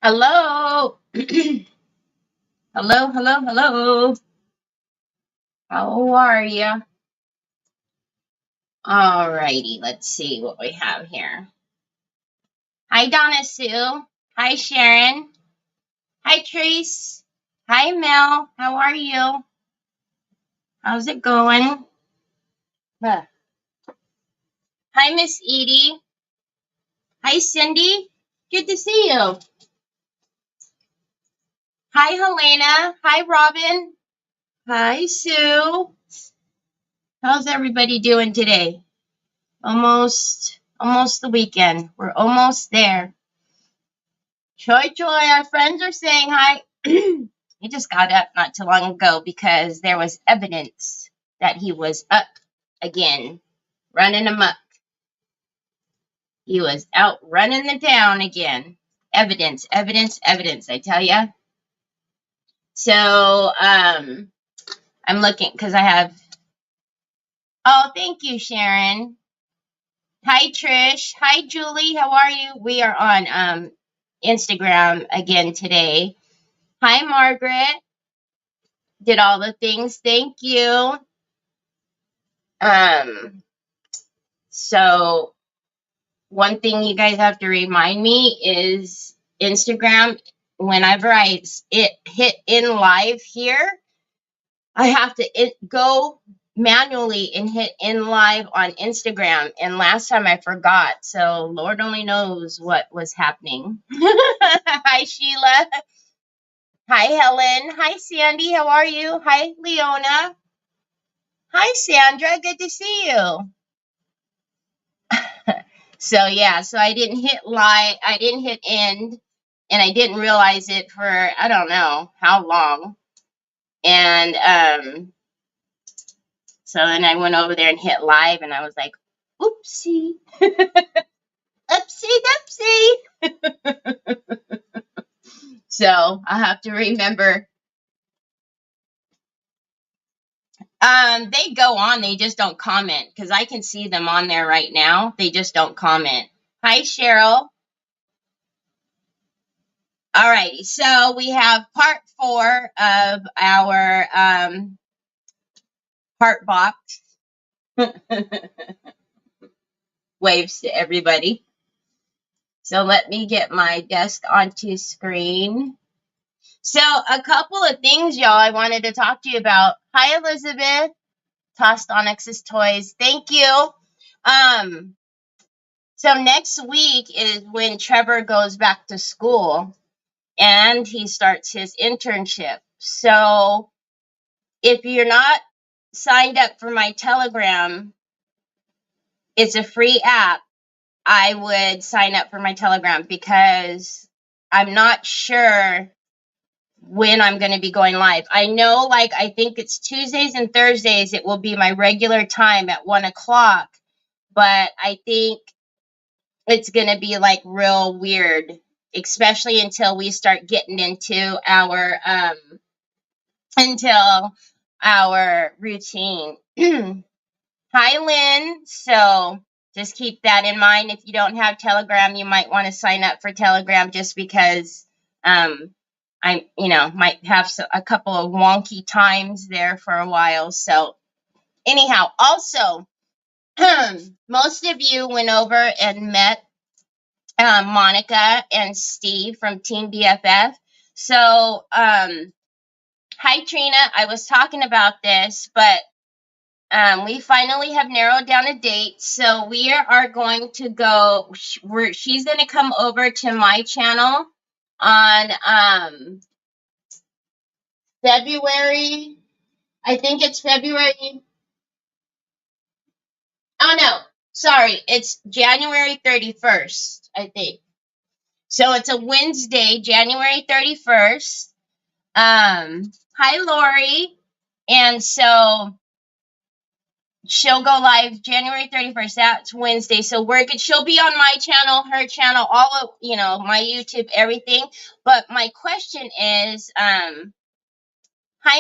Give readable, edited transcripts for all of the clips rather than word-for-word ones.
Hello. Hello, hello, hello. How are you? Alrighty, let's see what we have here. Hi, Donna Sue. Hi, Sharon. Hi, Trace. Hi, Mel. How are you? How's it going? Huh. Hi, Miss Edie. Hi, Cindy. Good to see you. Hi, Helena. Hi, Robin. Hi, Sue. How's everybody doing today? Almost the weekend. We're almost there. Choi Choi, our friends are saying hi. He just got up not too long ago because there was evidence that he was up again, running amok. He was out running the town again. Evidence, evidence, evidence, I tell ya. So, I'm looking because I have. Oh, thank you, Sharon. Hi, Trish. Hi, Julie. How are you? We are on Instagram again today. Hi, Margaret. Did all the things. Thank you. So one thing you guys have to remind me is Instagram. Whenever I hit in live here, I have to go manually and hit in live on Instagram. And last time I forgot, so Lord only knows what was happening. Hi, Sheila. Hi, Helen. Hi, Sandy. How are you? Hi, Leona. Hi, Sandra. Good to see you. So yeah, so I didn't hit live, I didn't hit end, and I didn't realize it for I don't know how long. And so then I went over there and hit live, and I was like, oopsie, oopsie doopsie. So I have to remember. They go on, they just don't comment because I can see them on there right now. They just don't comment. Hi, Cheryl. Alrighty, so we have part 4 of our heart box. Waves to everybody. So let me get my desk onto screen. So a couple of things, y'all, I wanted to talk to you about. Hi, Elizabeth. Tossed Onyx's Toys. Thank you. So next week is when Trevor goes back to school and he starts his internship. So if you're not signed up for my Telegram, it's a free app. I would sign up for my Telegram because I'm not sure when I'm going to be going live. I know, like, I think it's Tuesdays and Thursdays. It will be my regular time at 1 o'clock, but I think it's going to be like real weird, especially until we start getting until our routine. Hi, Lynn. So just keep that in mind. If you don't have Telegram, you might want to sign up for Telegram just because I, might have a couple of wonky times there for a while. So anyhow, also, most of you went over and met Monica and Steve from Team BFF. So, hi, Trina. I was talking about this, but we finally have narrowed down a date, so we are going to go. She's going to come over to my channel on February. I think it's February. Oh no, sorry, it's January 31st. I think so. It's a Wednesday, January 31st. Hi, Lori, and so she'll go live January 31st. That's Wednesday. So she'll be on my channel, her channel, all of, my YouTube, everything. But my question is, hi,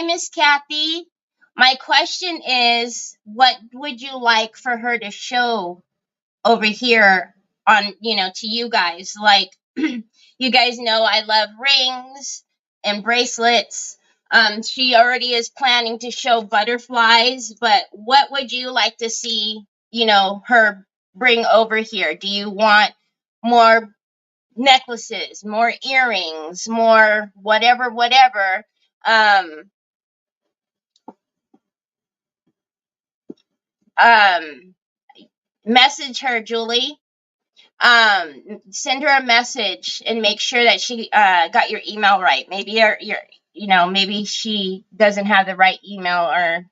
Miss Kathy. My question is, what would you like for her to show over here on, to you guys? Like, You guys know I love rings and bracelets. She already is planning to show butterflies, but what would you like to see, her bring over here? Do you want more necklaces, more earrings, more whatever? Um, um, Message her, Julie. Send her a message and make sure that she got your email right. Maybe maybe she doesn't have the right email or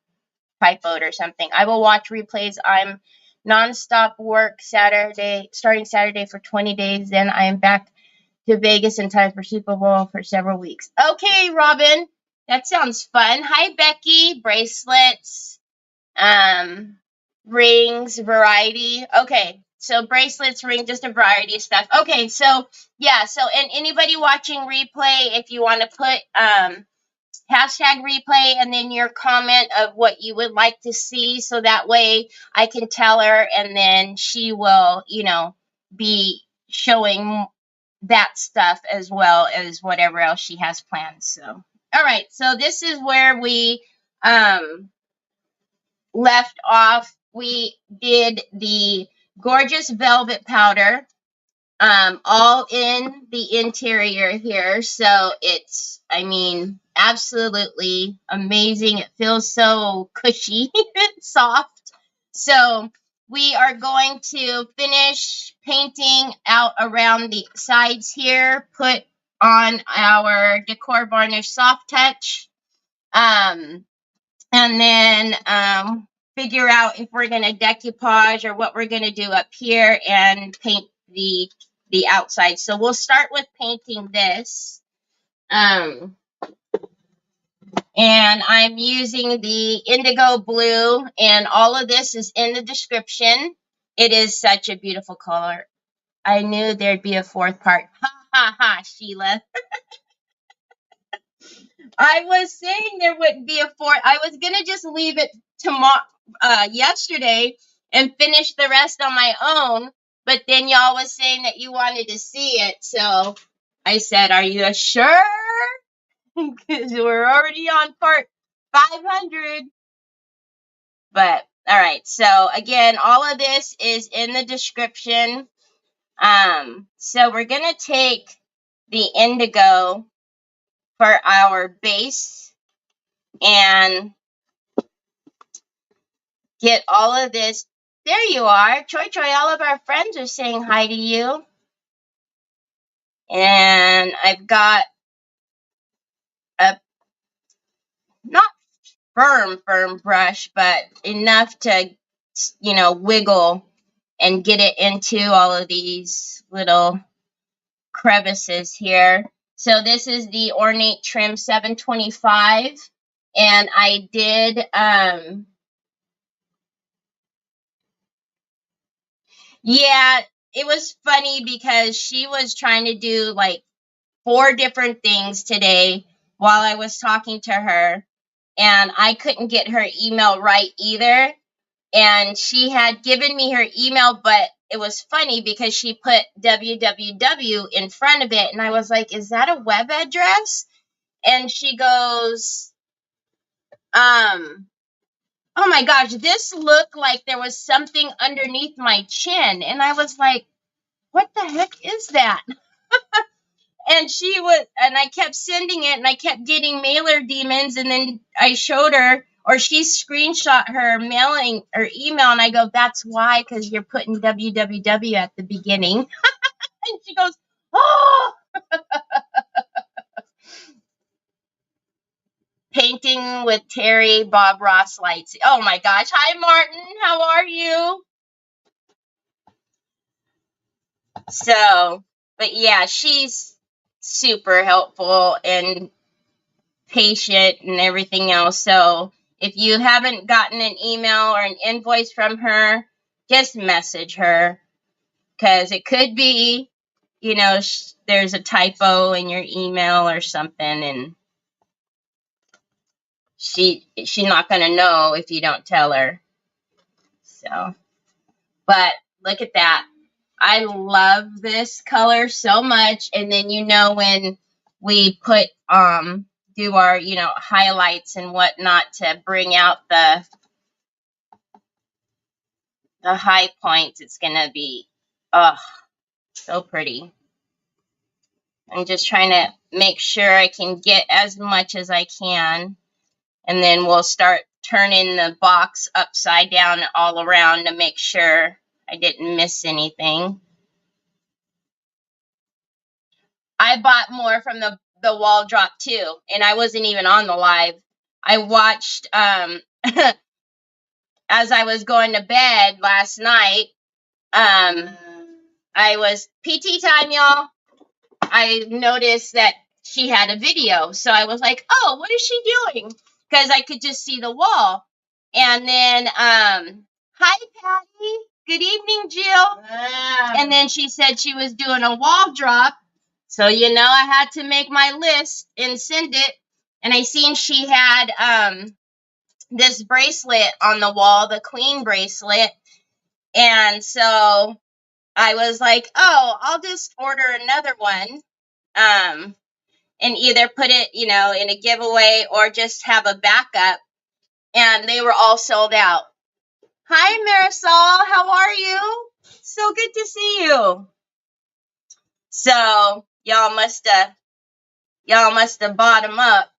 typoed or something. I will watch replays. I'm nonstop work starting Saturday for 20 days. Then I am back to Vegas in time for Super Bowl for several weeks. Okay, Robin, that sounds fun. Hi, Becky. Bracelets, rings, variety. Okay, so bracelets, ring, just a variety of stuff. Okay, so yeah, and anybody watching replay, if you want to put hashtag replay and then your comment of what you would like to see, so that way I can tell her and then she will, be showing that stuff as well as whatever else she has planned. So, all right, so this is where we left off. We did the gorgeous velvet powder all in the interior here. So it's, absolutely amazing. It feels so cushy and soft. So we are going to finish painting out around the sides here, put on our decor varnish soft touch, and then figure out if we're going to decoupage or what we're going to do up here and paint the outside. So we'll start with painting this. And I'm using the indigo blue, and all of this is in the description. It is such a beautiful color. I knew there'd be a fourth part. Ha ha ha, Sheila. I was saying there wouldn't be a fourth. I was gonna just leave it yesterday and finish the rest on my own, but then y'all was saying that you wanted to see it, so I said, "Are you sure?" Because we're already on part 500. But all right, so again, all of this is in the description. So we're gonna take the indigo for our base and get all of this. There you are, Choi. All of our friends are saying hi to you. And I've got a not firm brush, but enough to, wiggle and get it into all of these little crevices here. So this is the Ornate Trim 725, and I did yeah, it was funny because she was trying to do like 4 different things today while I was talking to her, and I couldn't get her email right either. And she had given me her email, but it was funny because she put www in front of it, and I was like, is that a web address? And she goes, oh my gosh, this looked like there was something underneath my chin. And I was like, what the heck is that? And I kept sending it, and I kept getting mailer demons, and then I showed her, or she screenshot her mailing or email, and I go, that's why, because you're putting www at the beginning. And she goes, oh! Painting with Terry Bob Ross lights. Oh my gosh. Hi, Martin. How are you? So, but yeah, she's super helpful and patient and everything else. So if you haven't gotten an email or an invoice from her, just message her, because it could be, there's a typo in your email or something, and she's not going to know if you don't tell her. So, but look at that. I love this color so much. And then, you know, when we put, do our, you know, highlights and whatnot to bring out the high points, it's going to be, oh, so pretty. I'm just trying to make sure I can get as much as I can. And then we'll start turning the box upside down all around to make sure I didn't miss anything. I bought more from the wall drop too, and I wasn't even on the live. I watched as I was going to bed last night. I was PT time, y'all. I noticed that she had a video, so I was like, "Oh, what is she doing?" Because I could just see the wall. And then, hi, Patty. Good evening, Jill. And then she said she was doing a wall drop. So, you know, I had to make my list and send it. And I seen she had this bracelet on the wall, the queen bracelet. And so I was like, oh, I'll just order another one. And either put it, you know, in a giveaway or just have a backup. And they were all sold out. Hi, Marisol. How are you? So good to see you. So y'all must have bought them up.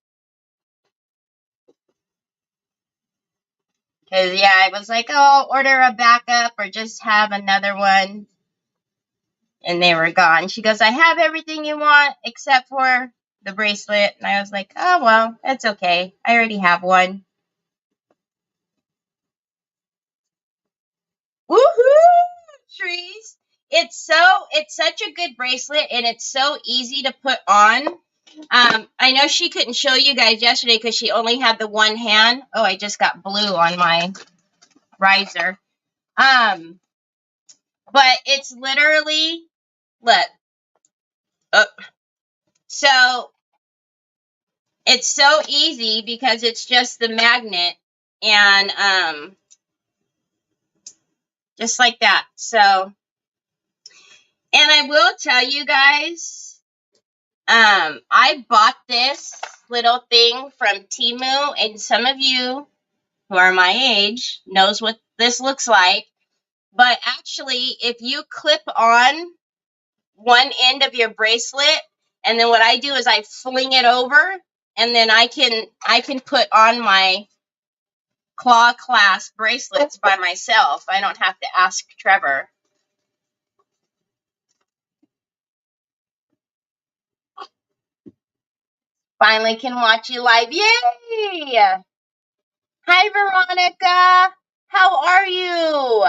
Cause yeah, I was like, oh, order a backup or just have another one. And they were gone. She goes, I have everything you want except for the bracelet. And I was like, oh well, that's okay. I already have one. Woohoo! Trees. It's such a good bracelet and it's so easy to put on. I know she couldn't show you guys yesterday because she only had the one hand. Oh, I just got blue on my riser. But it's literally, look. So it's so easy because it's just the magnet and just like that. So, and I will tell you guys, I bought this little thing from Temu, and some of you who are my age knows what this looks like. But actually, if you clip on one end of your bracelet, and then what I do is I fling it over, and then I can put on my claw clasp bracelets by myself. I don't have to ask Trevor. Finally can watch you live. Yay! Hi, Veronica. How are you?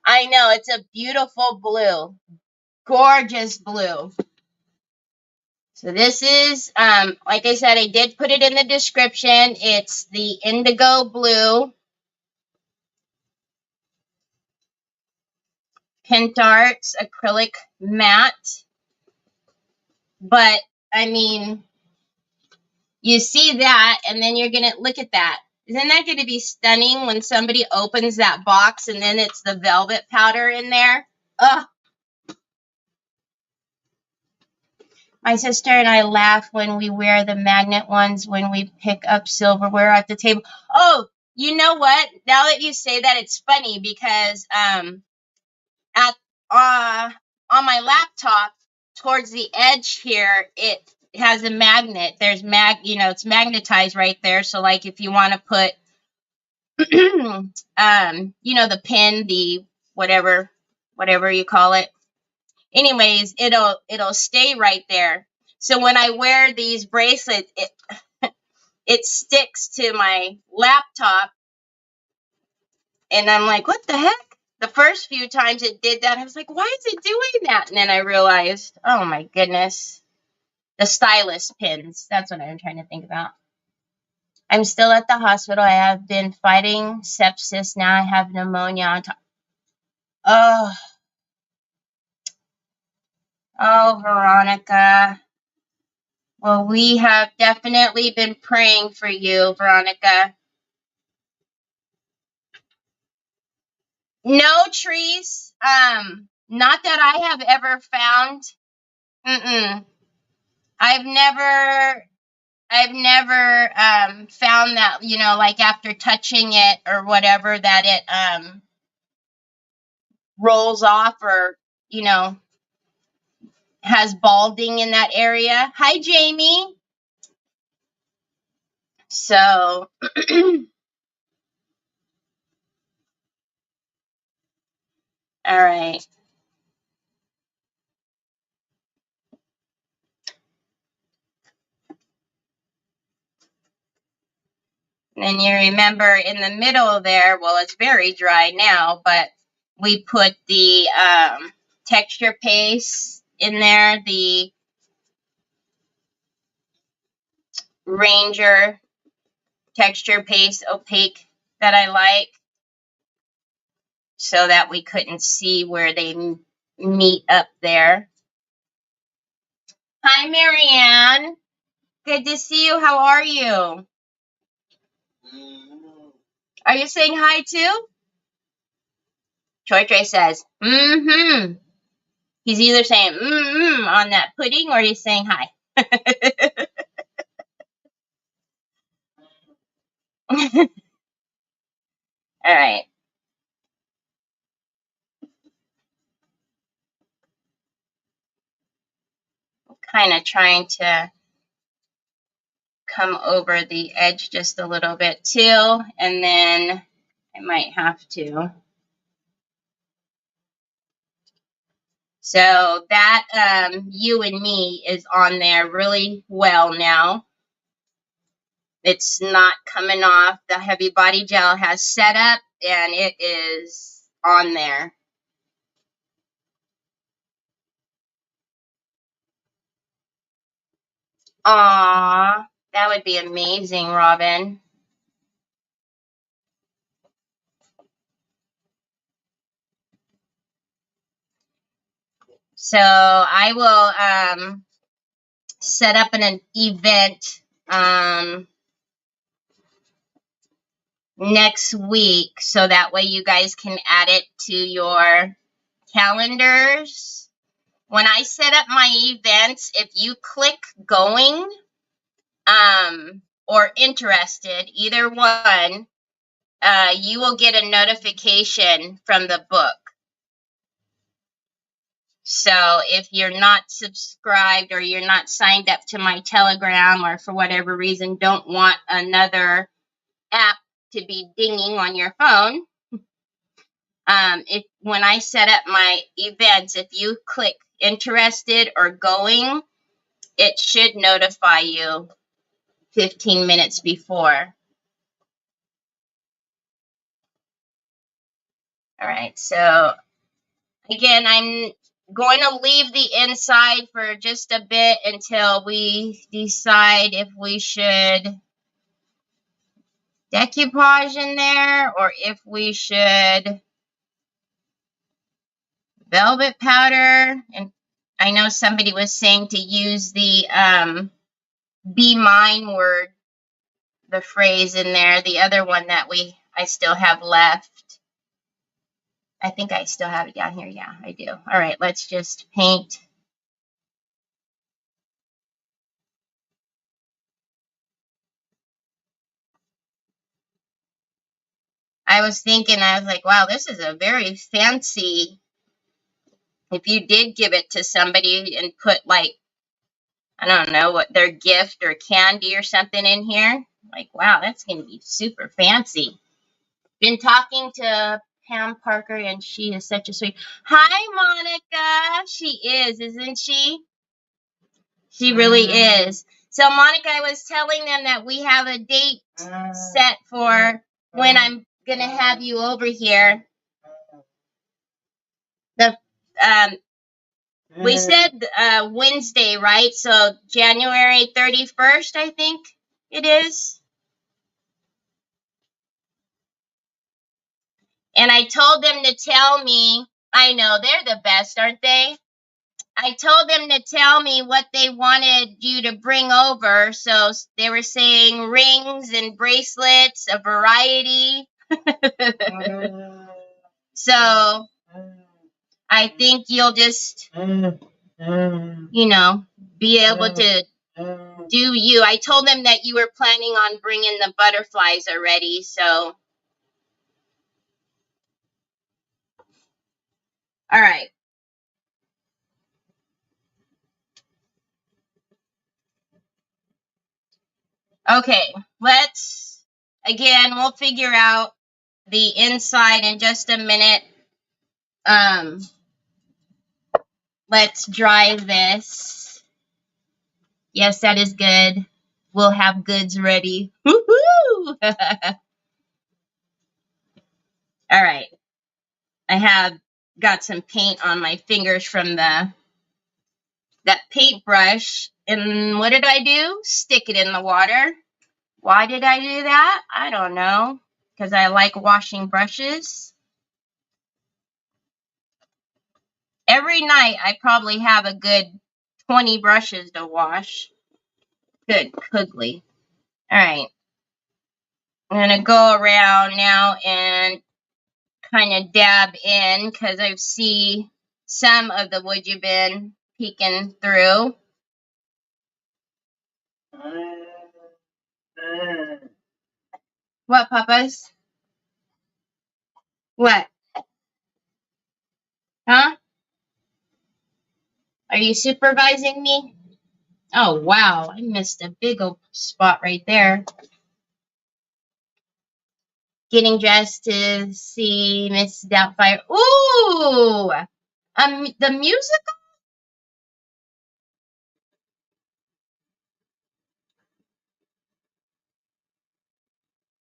I know, it's a beautiful blue. Gorgeous blue. So this is, like I said, I did put it in the description. It's the indigo blue Pentart's acrylic matte. But, I mean, you see that, and then you're going to look at that. Isn't that going to be stunning when somebody opens that box and then it's the velvet powder in there? Ugh. My sister and I laugh when we wear the magnet ones when we pick up silverware at the table. Oh, you know what? Now that you say that, it's funny because at on my laptop, towards the edge here, it has a magnet. There's it's magnetized right there. So like if you want to put, the pin, the whatever you call it. Anyways, it'll stay right there. So when I wear these bracelets, it sticks to my laptop, and I'm like, what the heck? The first few times it did that, I was like, why is it doing that? And then I realized, oh my goodness, the stylus pins. That's what I'm trying to think about. I'm still at the hospital. I have been fighting sepsis. Now I have pneumonia on top. Oh, Veronica. Well, we have definitely been praying for you, Veronica. No trees. Not that I have ever found. I've never found that, you know, like after touching it or whatever, that it rolls off or, you know, has balding in that area. Hi, Jamie. So, all right. And you remember in the middle there, well, it's very dry now, but we put the texture paste in there, the Ranger texture paste opaque that I like, so that we couldn't see where they meet up there. Hi, Marianne. Good to see you. How are you? Are you saying hi too? Troy Trey says, mm-hmm. He's either saying mm-hmm on that pudding or he's saying hi. All right. Kind of trying to come over the edge just a little bit too, and then I might have to. So that you and me is on there really well now. It's not coming off. The heavy body gel has set up and it is on there. Aww, that would be amazing, Robin. So I will set up an event next week, so that way you guys can add it to your calendars. When I set up my events, if you click going or interested, either one, you will get a notification from the book. So if you're not subscribed or you're not signed up to my Telegram, or for whatever reason don't want another app to be dinging on your phone, when I set up my events, if you click interested or going, it should notify you 15 minutes before. All right, so again, I'm going to leave the inside for just a bit until we decide if we should decoupage in there or if we should velvet powder. And I know somebody was saying to use the be mine word, the phrase in there, the other one that I still have left. I think I still have it down here. Yeah, I do. All right, let's just paint. I was thinking, I was like, wow, this is a very fancy, if you did give it to somebody and put like, I don't know, what their gift or candy or something in here, like, wow, that's going to be super fancy. Been talking to Pam Parker, and she is such a sweet. Hi, Monica. She is, isn't she? She really is. So, Monica, I was telling them that we have a date set for when I'm going to have you over here. We said Wednesday, right? So January 31st, I think it is. And I told them to tell me, I know, they're the best, aren't they? I told them to tell me what they wanted you to bring over. So they were saying rings and bracelets, a variety. So I think you'll just, you know, be able to do you. I told them that you were planning on bringing the butterflies already, so. All right. Okay, again, we'll figure out the inside in just a minute. Let's dry this. Yes, that is good. We'll have goods ready. Woohoo! All right. I have got some paint on my fingers from that paintbrush. And what did I do? Stick it in the water. Why did I do that? I don't know. Because I like washing brushes. Every night I probably have a good 20 brushes to wash. Good googly. All right. I'm going to go around now and kind of dab in because I see some of the wood you've been peeking through. What, Papas? What? Huh? Are you supervising me? Oh, wow. I missed a big old spot right there. Getting dressed to see Miss Doubtfire. Ooh! The musical?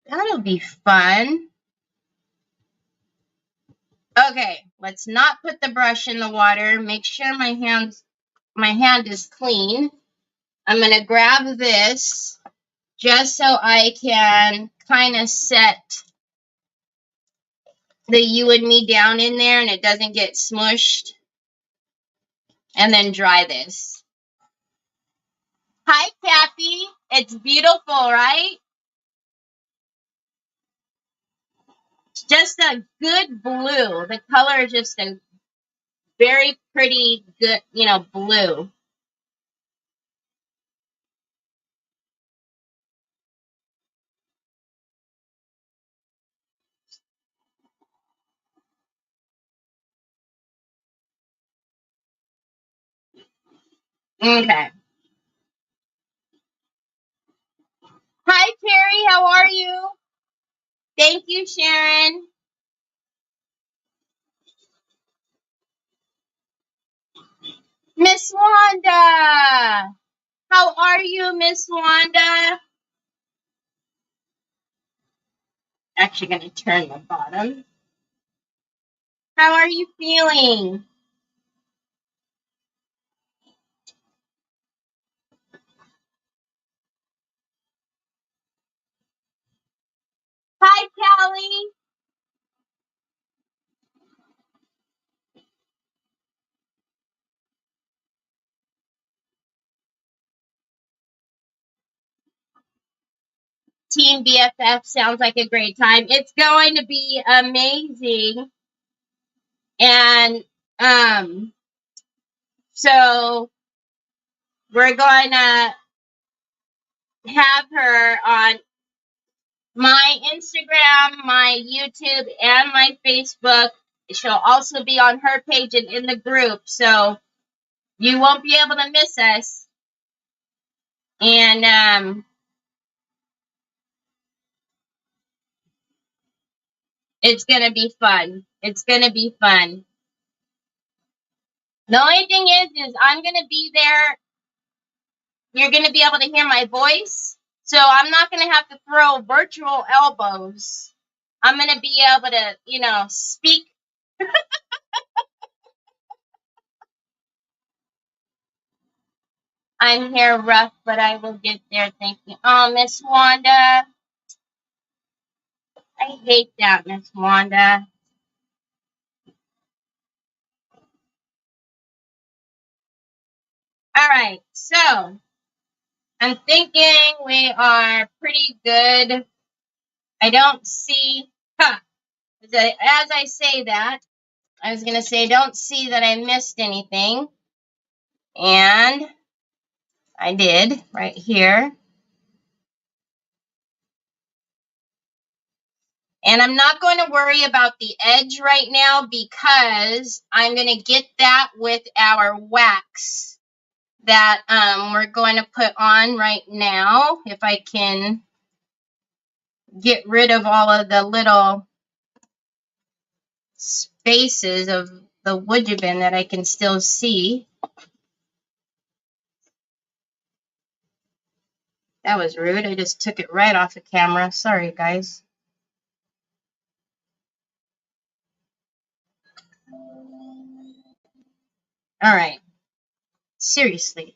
That'll be fun. Okay, let's not put the brush in the water. Make sure my hand is clean. I'm going to grab this just so I can kind of set the you and me down in there and it doesn't get smushed. And then dry this. Hi, Kathy. It's beautiful, right? It's just a good blue. The color is just a very pretty, good, blue. Okay. Hi, Terry. How are you? Thank you, Sharon. Miss Wanda. How are you, Miss Wanda? Actually going to turn the bottom. How are you feeling? Hi, Callie. Team BFF sounds like a great time. It's going to be amazing. And so we're going to have her on my Instagram, my YouTube, and my Facebook. She'll also be on her page and in the group, so you won't be able to miss us. And it's going to be fun. It's going to be fun. The only thing is I'm going to be there. You're going to be able to hear my voice. So I'm not going to have to throw virtual elbows. I'm going to be able to, speak. I'm here rough, but I will get there. Thank you. Oh, Miss Wanda. I hate that, Miss Wanda. All right. So I'm thinking we are pretty good. I don't see. Huh. As I say that, I was going to say, don't see that I missed anything. And I did right here. And I'm not going to worry about the edge right now because I'm going to get that with our wax that we're going to put on right now. If I can get rid of all of the little spaces of the wood ribbon that I can still see. That was rude. I just took it right off the camera. Sorry, guys. All right. Seriously.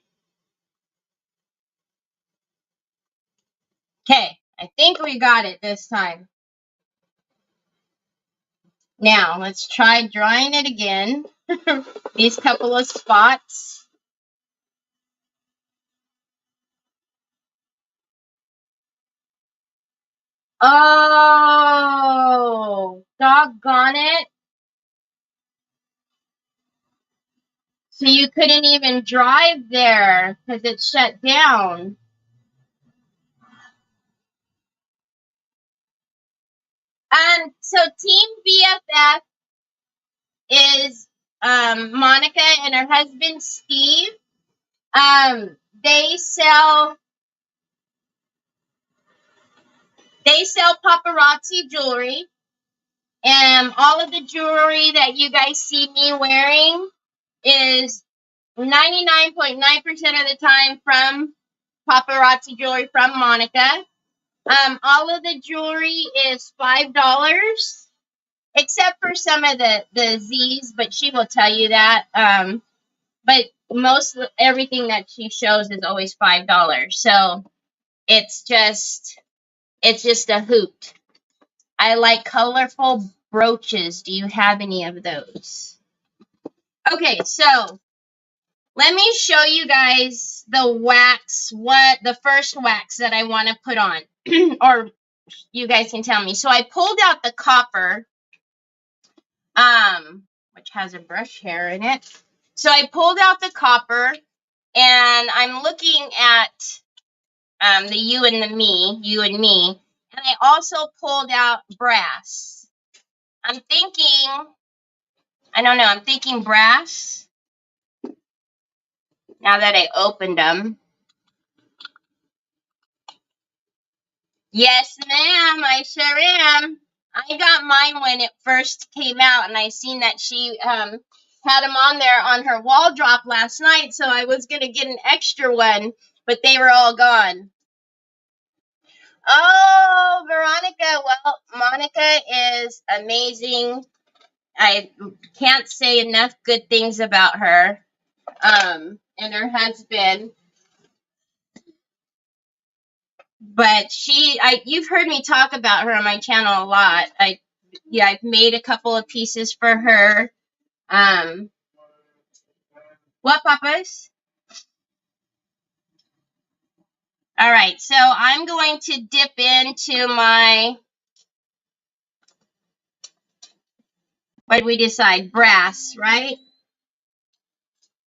Okay. I think we got it this time. Now, let's try drawing it again. These couple of spots. Oh, doggone it. So you couldn't even drive there because it's shut down. So Team BFF is Monica and her husband Steve. They sell paparazzi jewelry, and all of the jewelry that you guys see me wearing is 99.9% of the time from paparazzi jewelry from Monica. All of the jewelry is $5, except for some of the Z's, but she will tell you that. But most everything that she shows is always $5. So it's just a hoot. I like colorful brooches. Do you have any of those? Okay, so let me show you guys the wax, the first wax that I want to put on. Or you guys can tell me. So I pulled out the copper, which has a brush hair in it. So I pulled out the copper, and I'm looking at the you and me, and I also pulled out brass. I'm thinking brass now that I opened them. Yes, ma'am, I sure am. I got mine when it first came out, and I seen that she had them on there on her wall drop last night, so I was going to get an extra one, but they were all gone. Oh, Veronica. Well, Monica is amazing. I can't say enough good things about her and her husband. But you've heard me talk about her on my channel a lot. I've made a couple of pieces for her. What, Papas? All right, so I'm going to dip into my, what did we decide? Brass, right?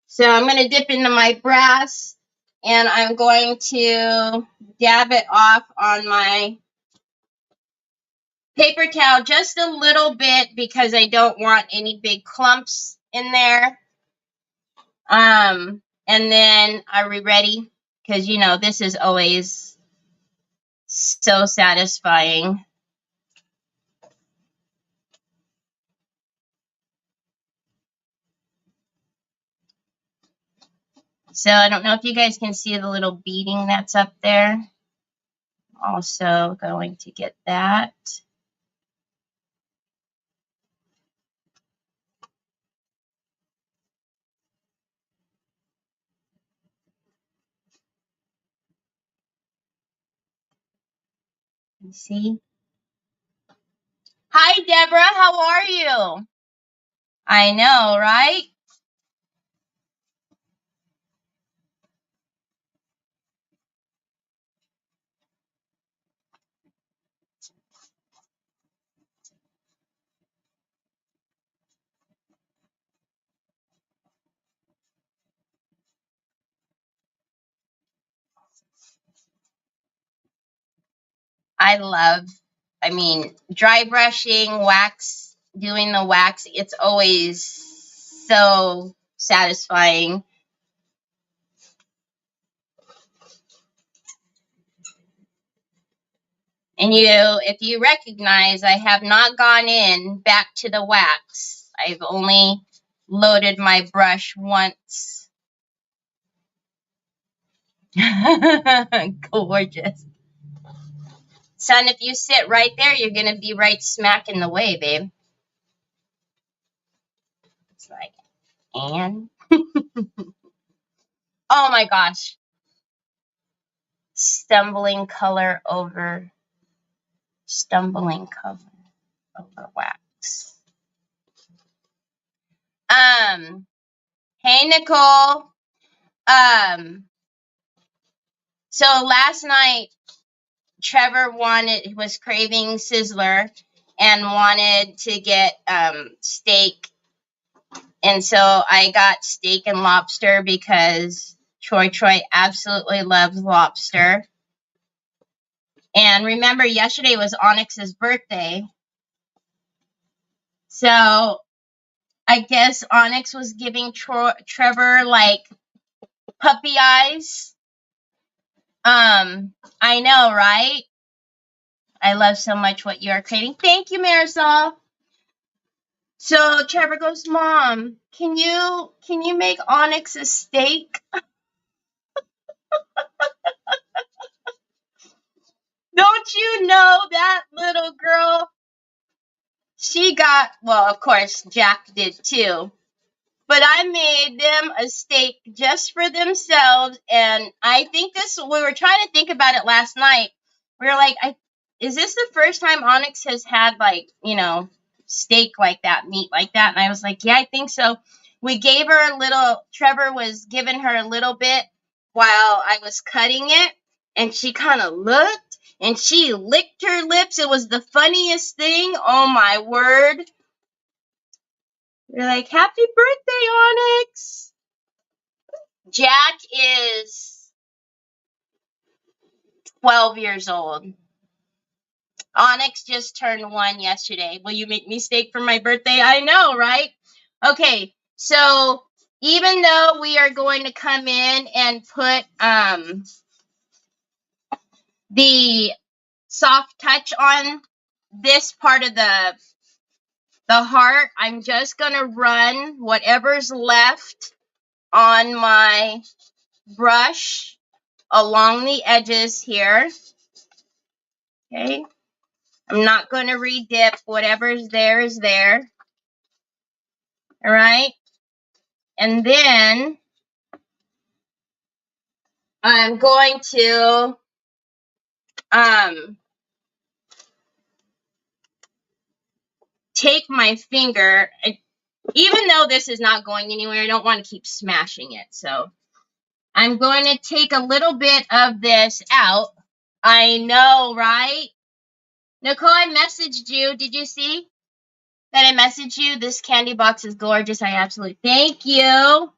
So I'm going to dip into my brass, and I'm going to dab it off on my paper towel just a little bit because I don't want any big clumps in there. And then, are we ready? Because, this is always so satisfying. So I don't know if you guys can see the little beading that's up there. Also going to get that. You see? Hi, Deborah. How are you? I know, right? I mean, dry brushing, wax, doing the wax, it's always so satisfying. And if you recognize, I have not gone in back to the wax. I've only loaded my brush once. Gorgeous. Son, if you sit right there, you're going to be right smack in the way, babe. It's like, and? Oh my gosh. Stumbling color over wax. Hey, Nicole. So last night, Trevor was craving Sizzler and wanted to get steak. And so I got steak and lobster because Troy absolutely loves lobster. And remember, yesterday was Onyx's birthday. So I guess Onyx was giving Trevor like puppy eyes. I know, right? I love so much what you are creating. Thank you, Marisol. So Trevor goes, Mom, can you make Onyx a steak? Don't you know that little girl? She got, well, of course, Jack did too. But I made them a steak just for themselves. And I think we were trying to think about it last night. We were like, is this the first time Onyx has had like, steak like that, meat like that? And I was like, yeah, I think so. We gave her Trevor was giving her a little bit while I was cutting it. And she kind of looked and she licked her lips. It was the funniest thing. Oh my word. We're like, happy birthday, Onyx. Jack is 12 years old. Onyx just turned 1 yesterday. Will you make me steak for my birthday? I know, right? Okay, so even though we are going to come in and put the soft touch on this part of the heart, I'm just going to run whatever's left on my brush along the edges here. Okay. I'm not going to re-dip. Whatever's there is there. All right. And then I'm going to take my finger. Even though this is not going anywhere, I don't want to keep smashing it. So I'm going to take a little bit of this out. I know, right? Nicole, I messaged you. Did you see that I messaged you? This candy box is gorgeous. I absolutely thank you. All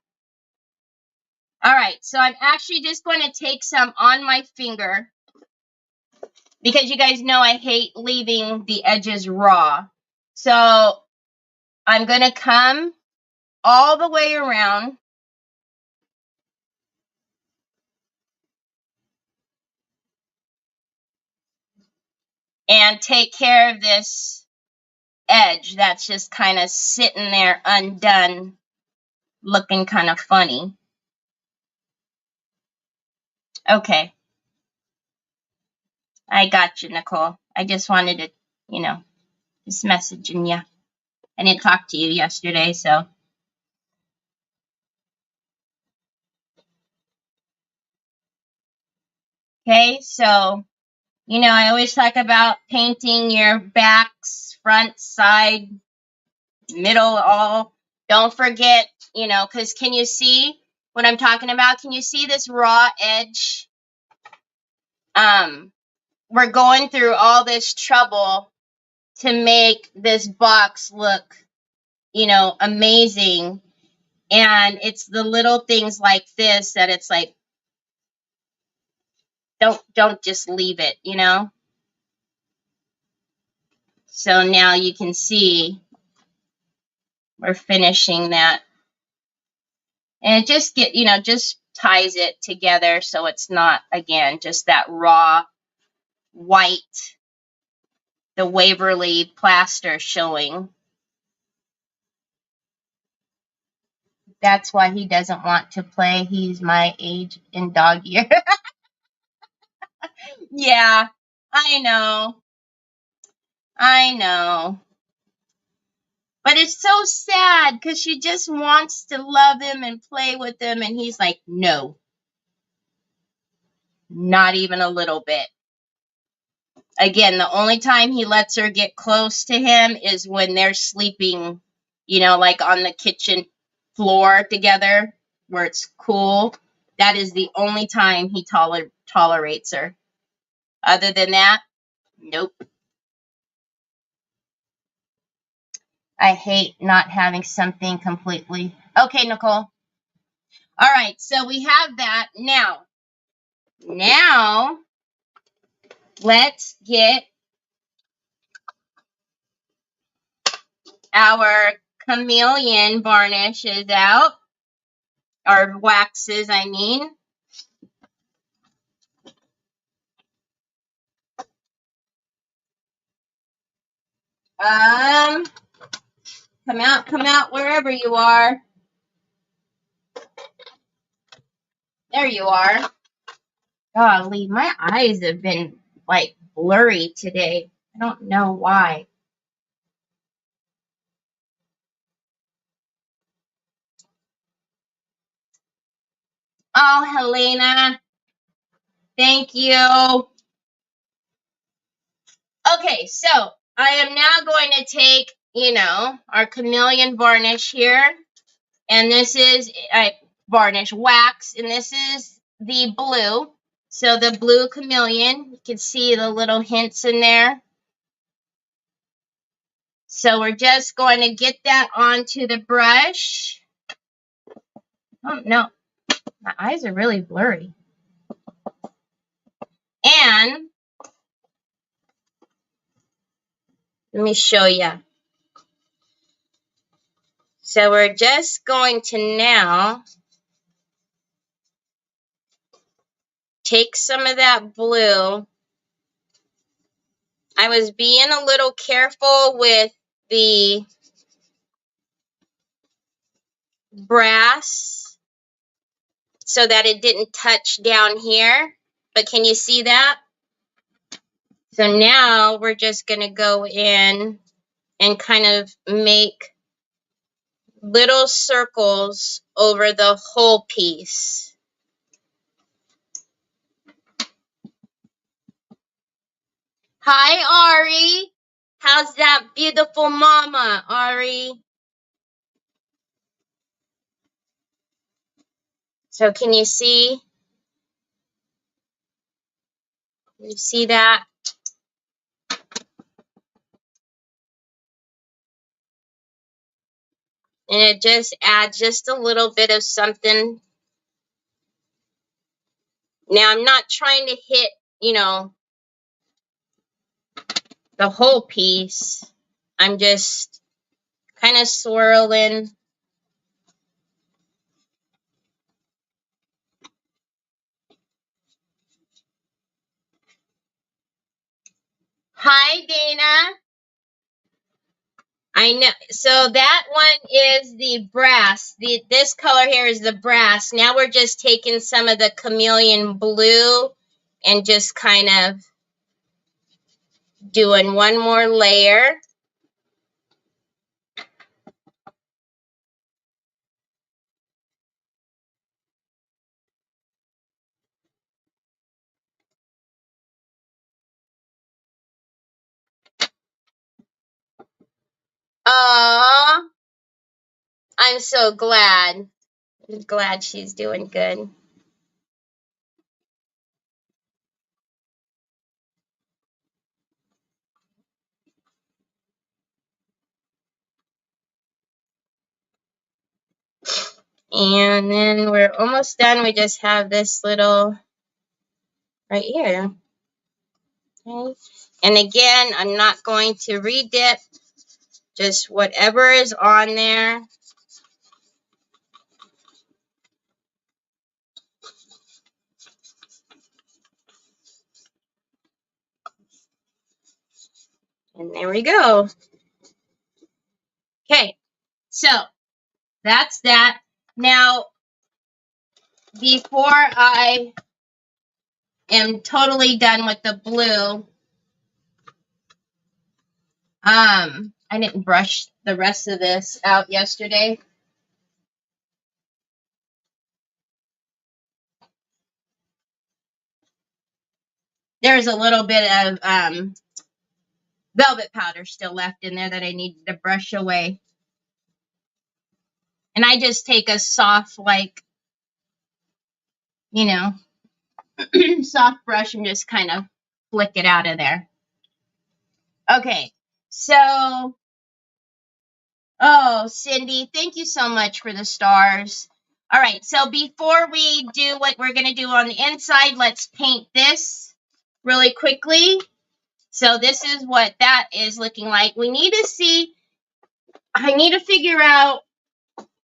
right, so I'm actually just going to take some on my finger because you guys know I hate leaving the edges raw. So I'm going to come all the way around. And take care of this edge that's just kind of sitting there undone, looking kind of funny. Okay. I got you, Nicole. I just wanted to, just messaging you. I didn't talk to you yesterday, so. Okay, so, I always talk about painting your backs, front, side, middle, all. Don't forget, because can you see what I'm talking about? Can you see this raw edge? We're going through all this trouble to make this box look, amazing. And it's the little things like this that it's like, don't just leave it, So now you can see we're finishing that. And it just just ties it together so it's not, again, just that raw white, the Waverly plaster showing. That's why he doesn't want to play. He's my age in dog year. Yeah, I know. I know. But it's so sad because she just wants to love him and play with him. And he's like, no, not even a little bit. Again, the only time he lets her get close to him is when they're sleeping, like on the kitchen floor together where it's cool. That is the only time he tolerates her. Other than that, nope. I hate not having something completely. Okay, Nicole. All right, so we have that. Now, let's get our chameleon varnishes out. Or waxes, I mean. Come out wherever you are. There you are. Golly, my eyes have been like blurry today. I don't know why. Oh, Helena. Thank you. Okay, so I am now going to take, our chameleon varnish here. And this is varnish wax. And this is the blue. So the blue chameleon, you can see the little hints in there. So we're just going to get that onto the brush. Oh, no. My eyes are really blurry. And let me show you. So we're just going to now take some of that blue. I was being a little careful with the brass so that it didn't touch down here. But can you see that? So now we're just going to go in and kind of make little circles over the whole piece. Hi, Ari. How's that beautiful mama, Ari? So can you see? You see that? And it just adds just a little bit of something. Now, I'm not trying to hit, the whole piece. I'm just kind of swirling. Hi, Dana. I know. So that one is the brass. This color here is the brass. Now we're just taking some of the chameleon blue and just kind of doing one more layer. Aww. I'm so glad. I'm glad she's doing good. And then we're almost done. We just have this little right here. Okay. And again, I'm not going to redip, just whatever is on there. And there we go. Okay, so that's that. Now, before I am totally done with the blue, I didn't brush the rest of this out yesterday. There's a little bit of velvet powder still left in there that I needed to brush away. And I just take a soft, like, you know, soft brush and just kind of flick it out of there. Okay, so, oh, Cindy, thank you so much for the stars. All right, so before we do what we're going to do on the inside, let's paint this really quickly. So this is what that is looking like. We need to see, I need to figure out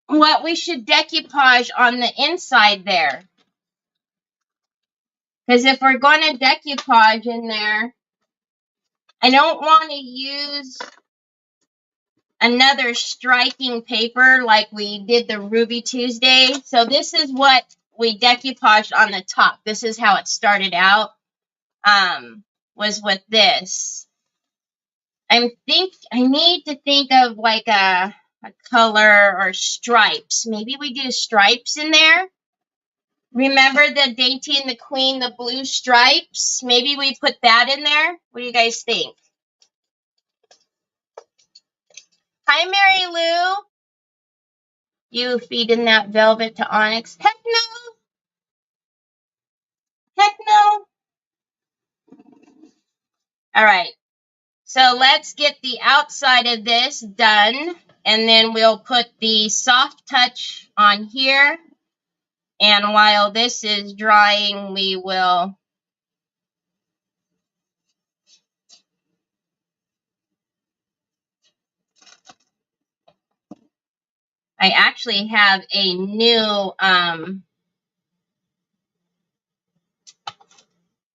what we should decoupage on the inside there. Because if we're going to decoupage in there, I don't want to use another striking paper like we did the Ruby Tuesday. So this is what we decoupaged on the top. This is how it started out, was with this. I need to think of like a color or stripes. Maybe we do stripes in there. Remember the Dainty and the Queen, the blue stripes? Maybe we put that in there. What do you guys think? Hi, Mary Lou. You feeding that velvet to Onyx? Heck no. Heck no. All right. So let's get the outside of this done. And then we'll put the soft touch on here. And while this is drying, we will I actually have a new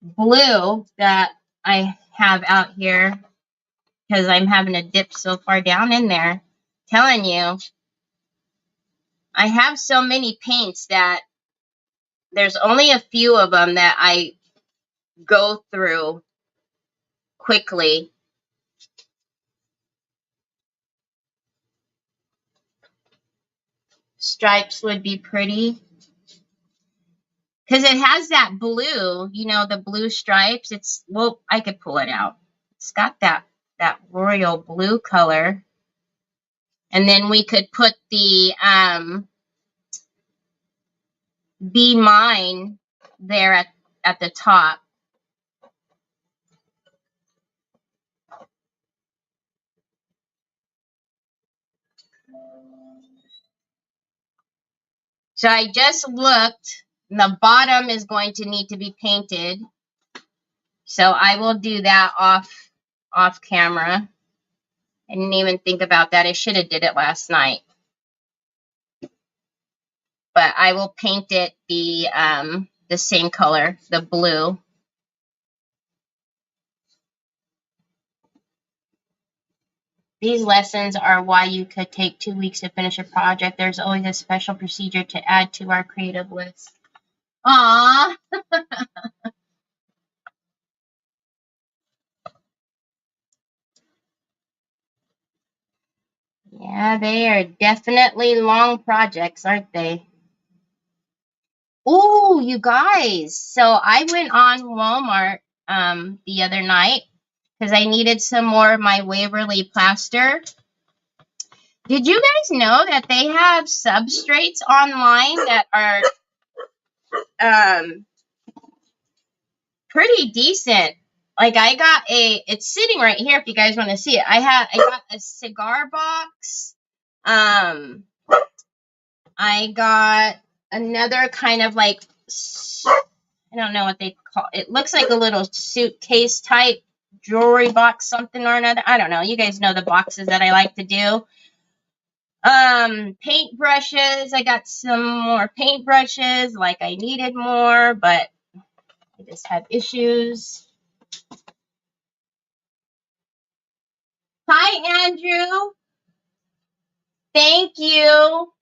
blue that I have out here because I'm having to dip so far down in there. Telling you, I have so many paints that there's only a few of them that I go through quickly. Stripes would be pretty. Because it has that blue, you know, the blue stripes. It's, well, I could pull it out. It's got that royal blue color. And then we could put the Be Mine there at the top. So I just looked, and the bottom is going to need to be painted. So I will do that off camera. I didn't even think about that. I should have did it last night. But I will paint it the same color, the blue. These lessons are why you could take 2 weeks to finish a project. There's always a special procedure to add to our creative list. Aww. Yeah, they are definitely long projects, aren't they? Ooh, you guys. So I went on Walmart the other night because I needed some more of my Waverly plaster. Did you guys know that they have substrates online that are pretty decent? Like I got it's sitting right here if you guys want to see it. I got a cigar box. I got another kind of like, I don't know what they call it. It looks like a little suitcase type jewelry box something or another. I don't know. You guys know the boxes that I like to do. Paint brushes. I got some more paint brushes, like I needed more, but I just had issues. Hi, Andrew. Thank you.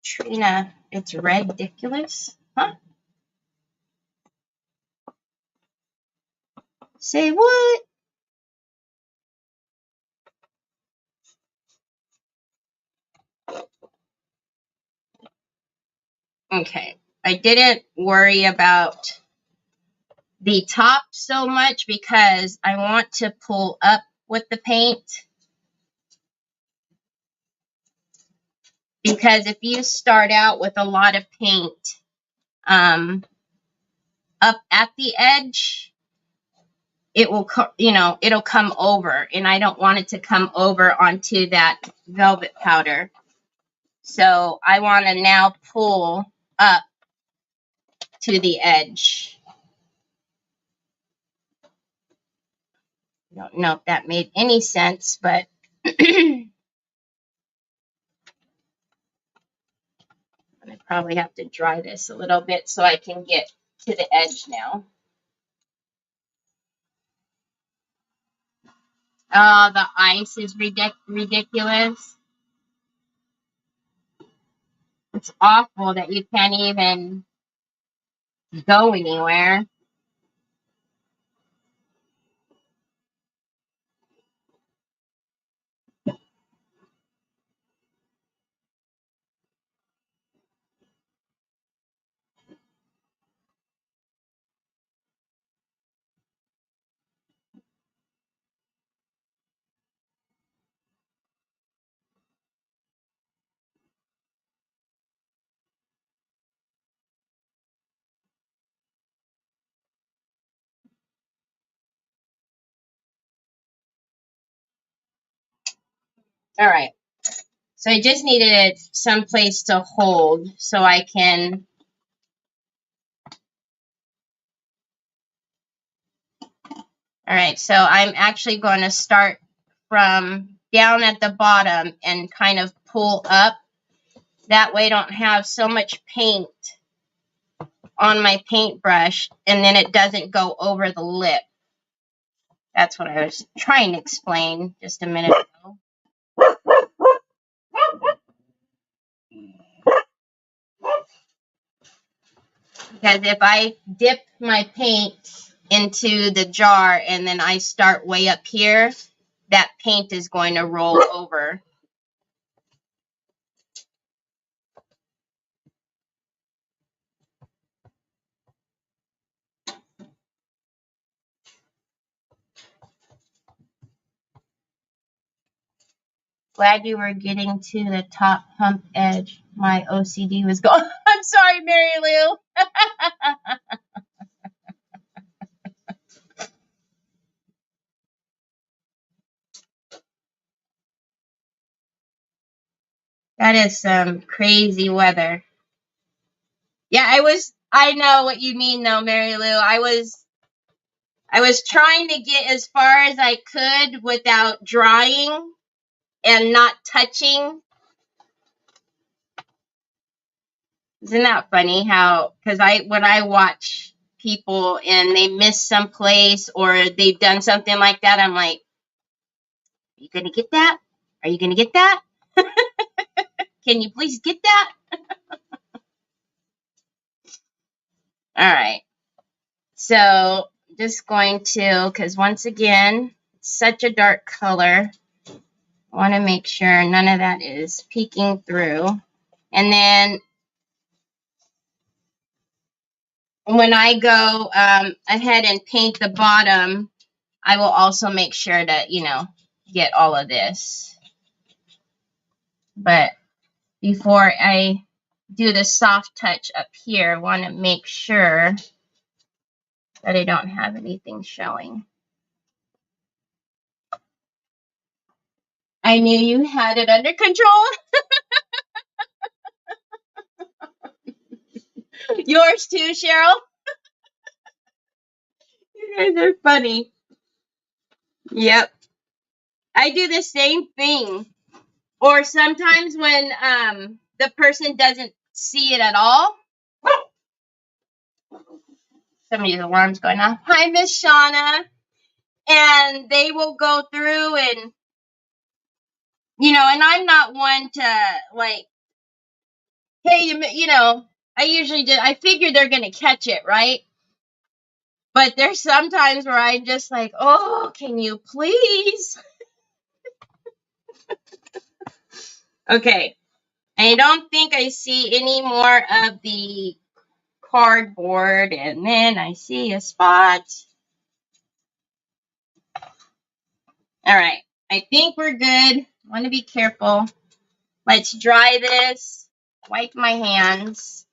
Trina, it's ridiculous. Huh? Say what? Okay. I didn't worry about the top so much because I want to pull up with the paint. Because if you start out with a lot of paint up at the edge, it will, it'll come over, and I don't want it to come over onto that velvet powder. So I want to now pull up to the edge. I don't know if that made any sense, but I probably have to dry this a little bit so I can get to the edge now. Oh, the ice is ridiculous. It's awful that you can't even go anywhere. All right. So I just needed some place to hold so I can. All right. So I'm actually going to start from down at the bottom and kind of pull up. That way I don't have so much paint on my paintbrush and then it doesn't go over the lip. That's what I was trying to explain just a minute ago. Because if I dip my paint into the jar and then I start way up here, that paint is going to roll over. Glad you were getting to the top hump edge. My OCD was going. I'm sorry, Mary Lou. That is some crazy weather. Yeah, I know what you mean though, Mary Lou. I was trying to get as far as I could without drying and not touching. Isn't that funny how, because when I watch people and they miss some place or they've done something like that, I'm like, are you going to get that? Are you going to get that? Can you please get that? All right. So just going to, because once again, it's such a dark color. I want to make sure none of that is peeking through. And then when I go ahead and paint the bottom, I will also make sure to, get all of this. But before I do the soft touch up here, I want to make sure that I don't have anything showing. I knew you had it under control. Yours too, Cheryl? You guys are funny. Yep. I do the same thing. Or sometimes when the person doesn't see it at all. Somebody's alarm's going off. Hi, Miss Shauna. And they will go through and, and I'm not one to, like, hey, I usually do. I figure they're going to catch it, right? But there's sometimes where I'm just like, oh, can you please? Okay. I don't think I see any more of the cardboard. And then I see a spot. All right. I think we're good. I want to be careful. Let's dry this. Wipe my hands.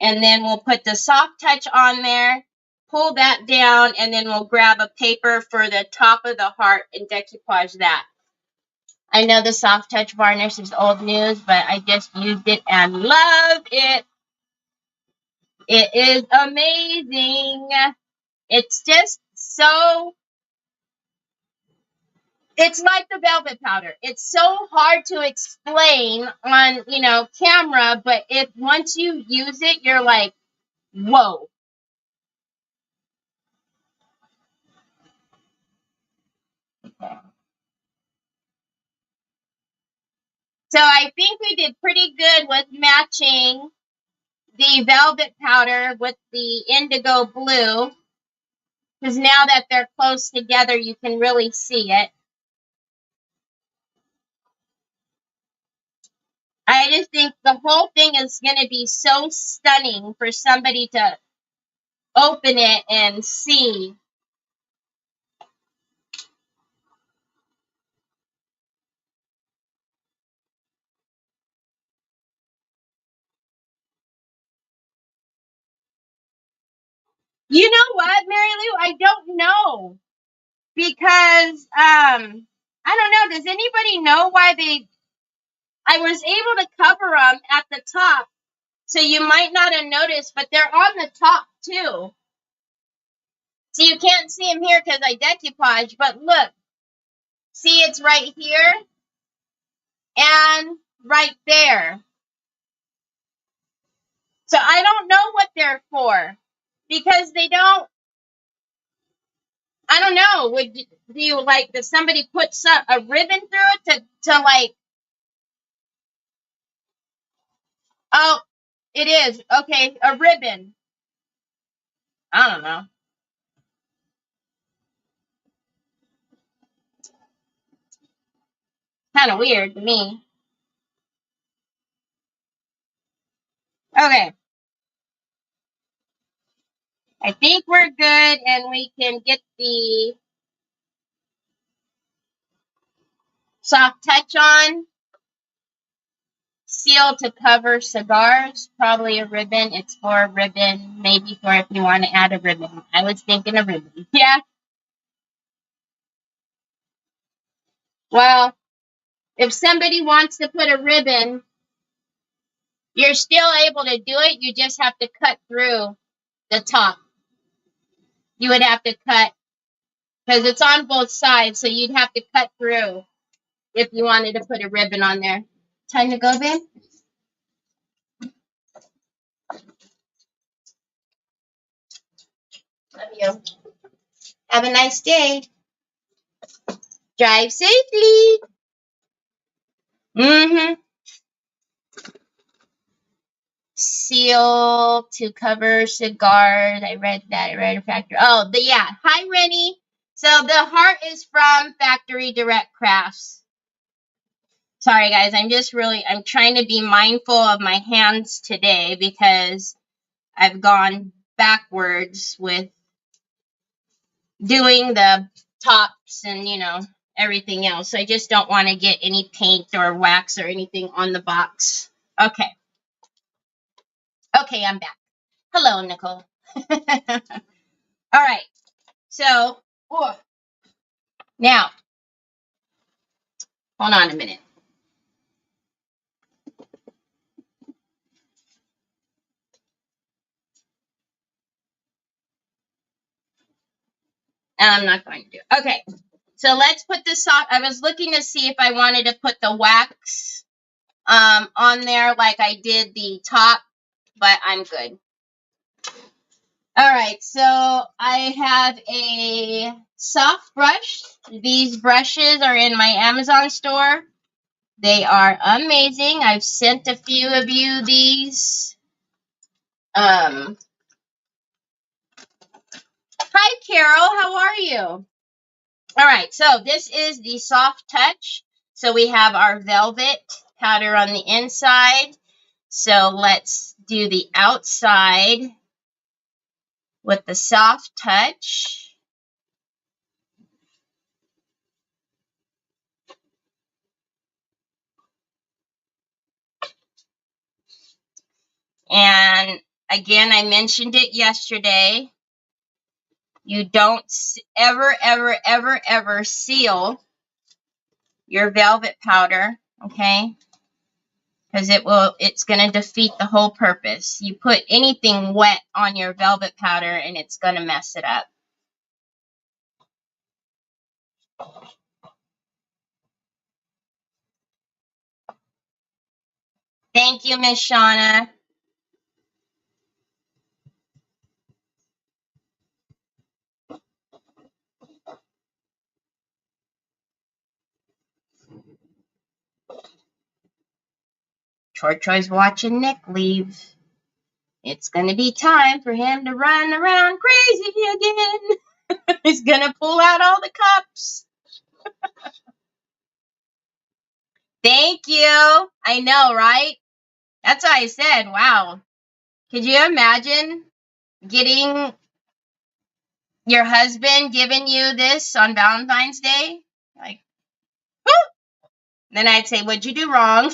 And then we'll put the soft touch on there. Pull that down. And then we'll grab a paper for the top of the heart and decoupage that. I know the soft touch varnish is old news, but I just used it and loved it. It is amazing. It's just so, it's like the velvet powder. It's so hard to explain on, camera, but once you use it, you're like, whoa. So I think we did pretty good with matching the velvet powder with the indigo blue. Because now that they're close together, you can really see it. I just think the whole thing is going to be so stunning for somebody to open it and see. You know what, Mary Lou? I don't know. Because, I don't know. Does anybody know why I was able to cover them at the top. So you might not have noticed, but they're on the top too. So you can't see them here because I decoupage, but look. See, it's right here and right there. So I don't know what they're for because they don't, I don't know. Do you like, does somebody put a ribbon through it to like, oh, it is. Okay, a ribbon. I don't know. Kind of weird to me. Okay. I think we're good and we can get the soft touch on. Seal to cover cigars. Probably a ribbon. It's for a ribbon. Maybe for if you want to add a ribbon. I was thinking a ribbon. Yeah. Well, if somebody wants to put a ribbon, you're still able to do it. You just have to cut through the top. You would have to cut because it's on both sides. So you'd have to cut through if you wanted to put a ribbon on there. Time to go, babe? Love you. Have a nice day. Drive safely. Mm-hmm. Seal to cover cigars. I read that. I read a factory. Oh, yeah. Hi, Rennie. So the heart is from Factory Direct Crafts. Sorry, guys. I'm trying to be mindful of my hands today because I've gone backwards with doing the tops and, everything else. I just don't want to get any paint or wax or anything on the box. Okay. Okay, I'm back. Hello, Nicole. All right. So, now, hold on a minute. I'm not going to do it. Okay, so let's put the soft. I was looking to see if I wanted to put the wax on there like I did the top, but I'm good. All right, so I have a soft brush. These brushes are in my Amazon store. They are amazing. I've sent a few of you these. Hi, Carol. How are you? All right, so this is the soft touch. So we have our velvet powder on the inside. So let's do the outside with the soft touch. And again, I mentioned it yesterday. You don't ever seal your velvet powder, okay? Because it's going to defeat the whole purpose. You put anything wet on your velvet powder and it's going to mess it up. Thank you, Miss Shauna. Troy's watching Nick leave. It's going to be time for him to run around crazy again. He's going to pull out all the cups. Thank you. I know, right? That's why I said, wow. Could you imagine getting your husband giving you this on Valentine's Day? Like, whoo! Then I'd say, what'd you do wrong?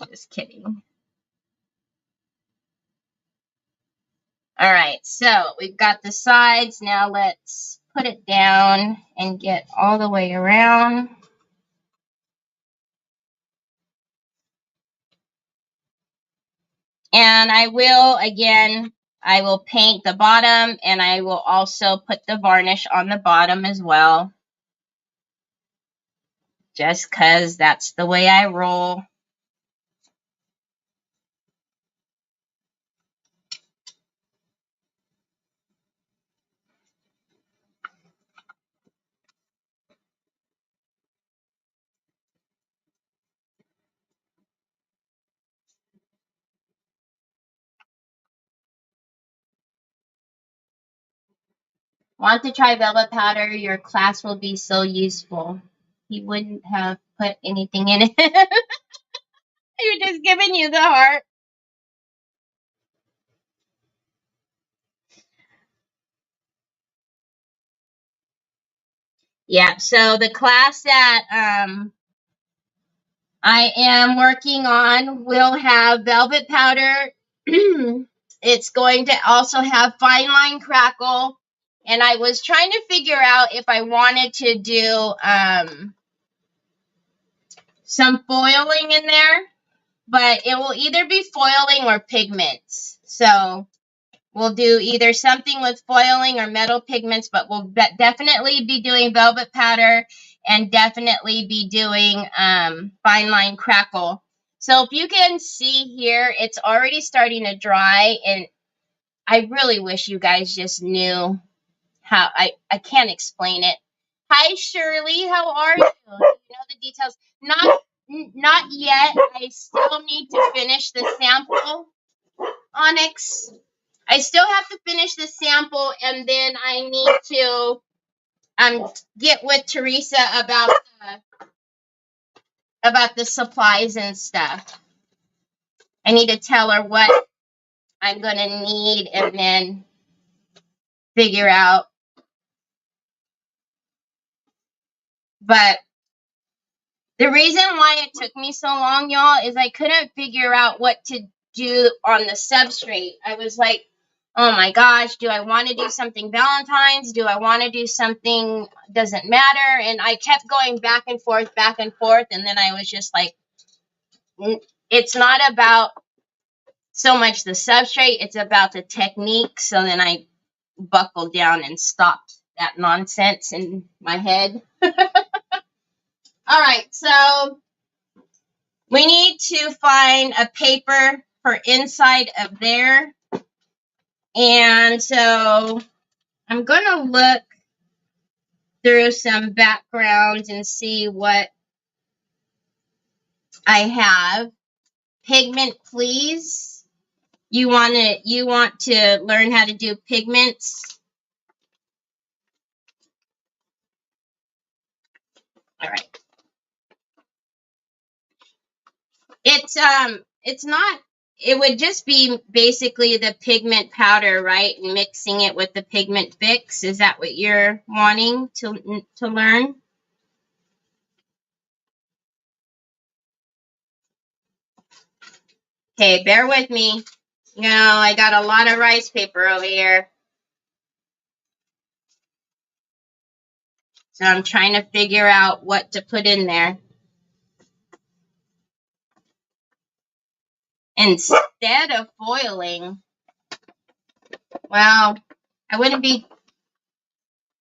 I'm just kidding. All right, so we've got the sides. Now let's put it down and get all the way around. And I will paint the bottom, and I will also put the varnish on the bottom as well. Just because that's the way I roll. Want to try velvet powder? Your class will be so useful. He wouldn't have put anything in it. You're just giving you the heart. Yeah, so the class that I am working on will have velvet powder. It's going to also have fine line crackle. And I was trying to figure out if I wanted to do some foiling in there. But it will either be foiling or pigments. So we'll do either something with foiling or metal pigments, but we'll definitely be doing velvet powder and definitely be doing fine line crackle. So if you can see here, it's already starting to dry, and I really wish you guys just knew how. I can't explain it. Hi, Shirley. How are you? Do you know the details? Not yet. I still need to finish the sample, Onyx. I still have to finish the sample, and then I need to get with Teresa about the supplies and stuff. I need to tell her what I'm going to need and then figure out. But the reason why it took me so long, y'all, is I couldn't figure out what to do on the substrate. I was like, oh my gosh, do I want to do something Valentine's? Do I want to do something doesn't matter? And I kept going back and forth. And then I was just like, it's not about so much the substrate, it's about the technique. So then I buckled down and stopped that nonsense in my head. All right, so we need to find a paper for inside of there. And so I'm going to look through some backgrounds and see what I have. Pigment, please. You want to learn how to do pigments? All right. It's not, it would just be basically the pigment powder, right? And mixing it with the pigment fix. Is that what you're wanting to learn? Okay, bear with me. You know, I got a lot of rice paper over here. So I'm trying to figure out what to put in there. Instead of foiling, well, I wouldn't be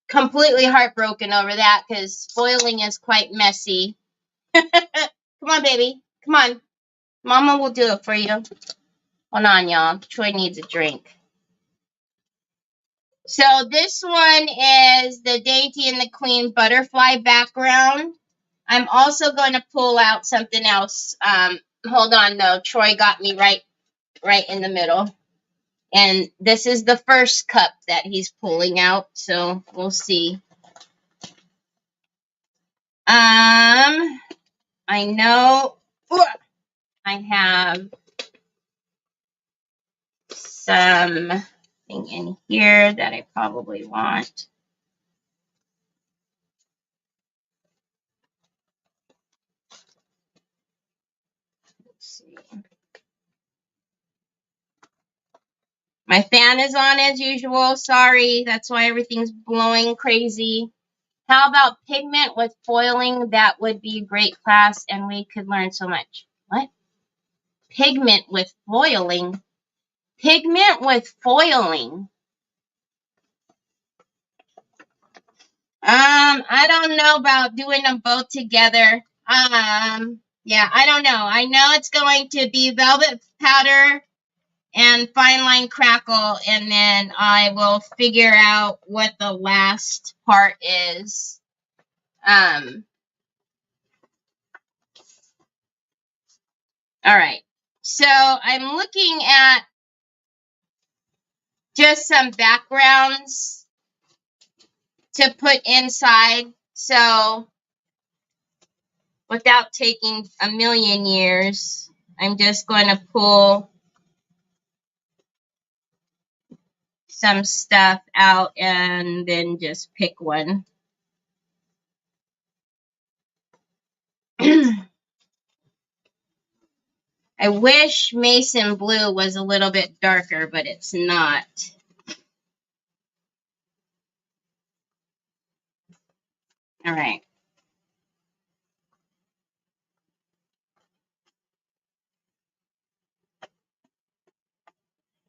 completely heartbroken over that because foiling is quite messy. Come on, baby. Come on. Mama will do it for you. Hold on, y'all. Troy needs a drink. So this one is the Dainty and the Queen butterfly background. I'm also going to pull out something else. Hold on, though. Troy got me right in the middle. And this is the first cup that he's pulling out, so we'll see. I know I have something in here that I probably want. Let's see. My fan is on as usual. Sorry, that's why everything's blowing crazy. How about pigment with foiling? That would be a great class, and we could learn so much. What? Pigment with foiling? Pigment with foiling. I don't know about doing them both together. Yeah, I don't know. I know it's going to be velvet powder and fine line crackle, and then I will figure out what the last part is. All right. So I'm looking at just some backgrounds to put inside. So without taking a million years, I'm just going to pull some stuff out and then just pick one. I wish Mason Blue was a little bit darker, but it's not. All right.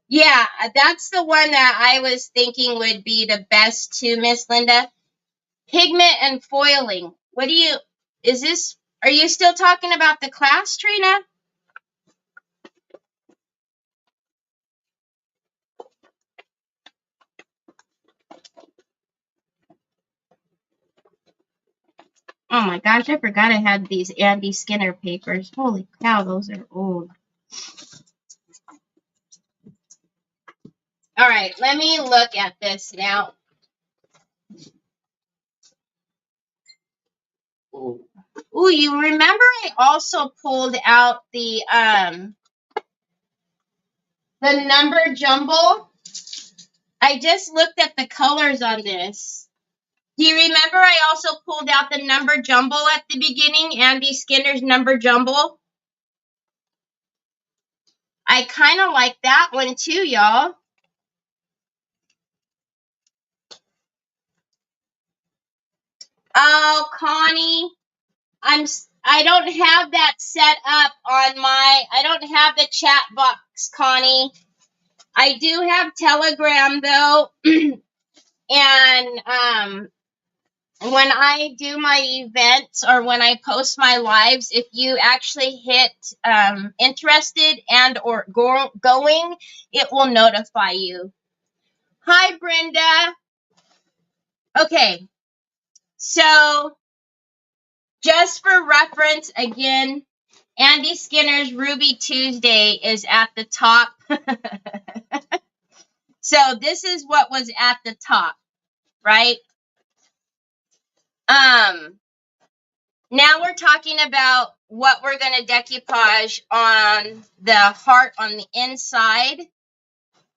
Yeah, that's the one that I was thinking would be the best too, Miss Linda. Pigment and foiling. What do you, is this, are you still talking about the class, Trina? Oh my gosh, I forgot I had these Andy Skinner papers. Holy cow, those are old. All right, let me look at this now. Ooh, you remember I also pulled out the number jumble? I just looked at the colors on this. Do you remember I also pulled out the number jumble at the beginning? Andy Skinner's number jumble? I kind of like that one too, y'all. Oh, Connie, I don't have that set up on my, I don't have the chat box, Connie. I do have Telegram though. And when I do my events or when I post my lives, if you actually hit interested and or going, it will notify you. Hi, Brenda. Okay, so just for reference, again, Andy Skinner's Ruby Tuesday is at the top. So this is what was at the top, right? Now we're talking about what we're going to decoupage on the heart on the inside.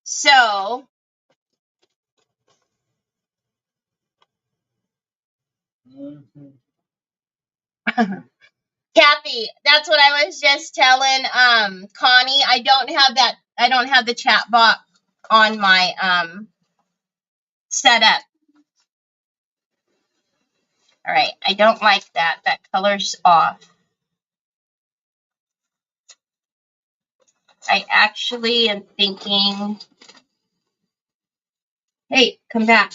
So, Kathy, that's what I was just telling Connie. I don't have the chat box on my setup. All right, I don't like that. That color's off. I actually am thinking, hey, come back.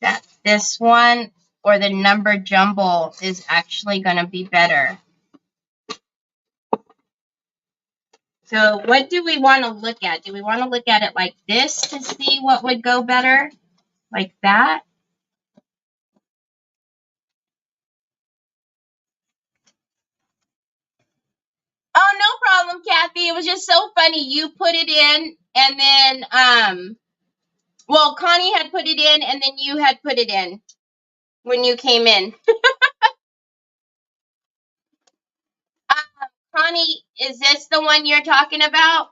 That this one or the number jumble is actually going to be better. So what do we want to look at? Do we want to look at it like this to see what would go better? Like that? Oh, no problem, Kathy. It was just so funny. You put it in and then, well, Connie had put it in and then you had put it in when you came in. Connie, is this the one you're talking about?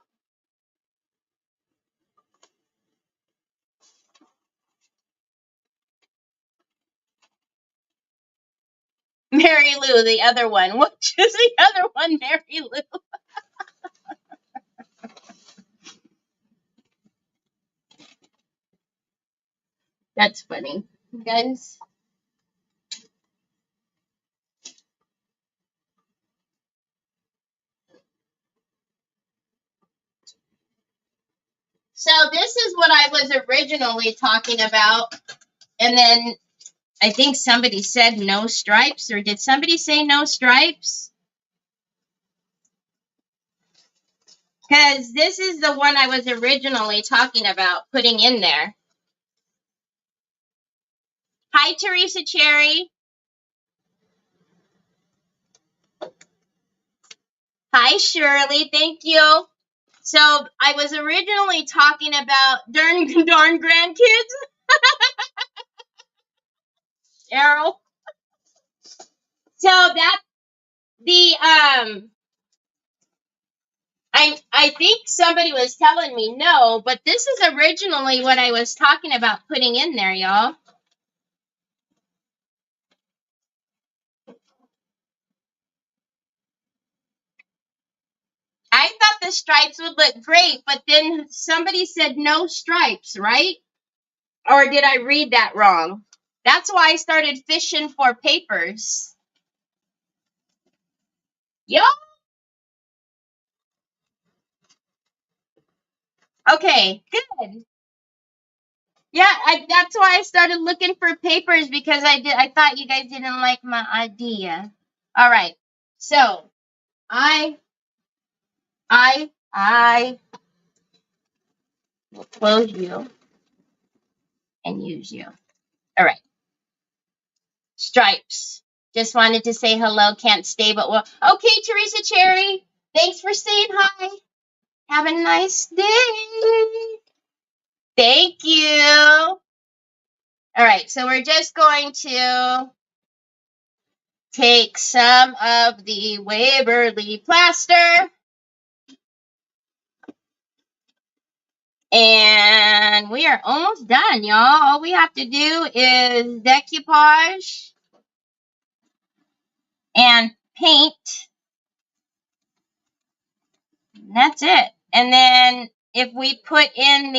Mary Lou, the other one. Which is the other one, Mary Lou? That's funny, guys. So this is what I was originally talking about. And then I think somebody said no stripes, or did somebody say no stripes? Because this is the one I was originally talking about putting in there. Hi, Teresa Cherry. Hi, Shirley. Thank you. So I was originally talking about darn grandkids. Cheryl. So that the I think somebody was telling me no, but this is originally what I was talking about putting in there, y'all. I thought the stripes would look great, but then somebody said no stripes, right? Or did I read that wrong? That's why I started fishing for papers. Yup. Okay, good. Yeah, that's why I started looking for papers, because I thought you guys didn't like my idea. All right. So, I will close you and use you. All right. Stripes. Just wanted to say hello. Can't stay, but well. Okay, Teresa Cherry. Thanks for saying hi. Have a nice day. Thank you. All right, so we're just going to take some of the Waverly plaster. And we are almost done, y'all. All we have to do is decoupage and paint. And that's it. And then if we put in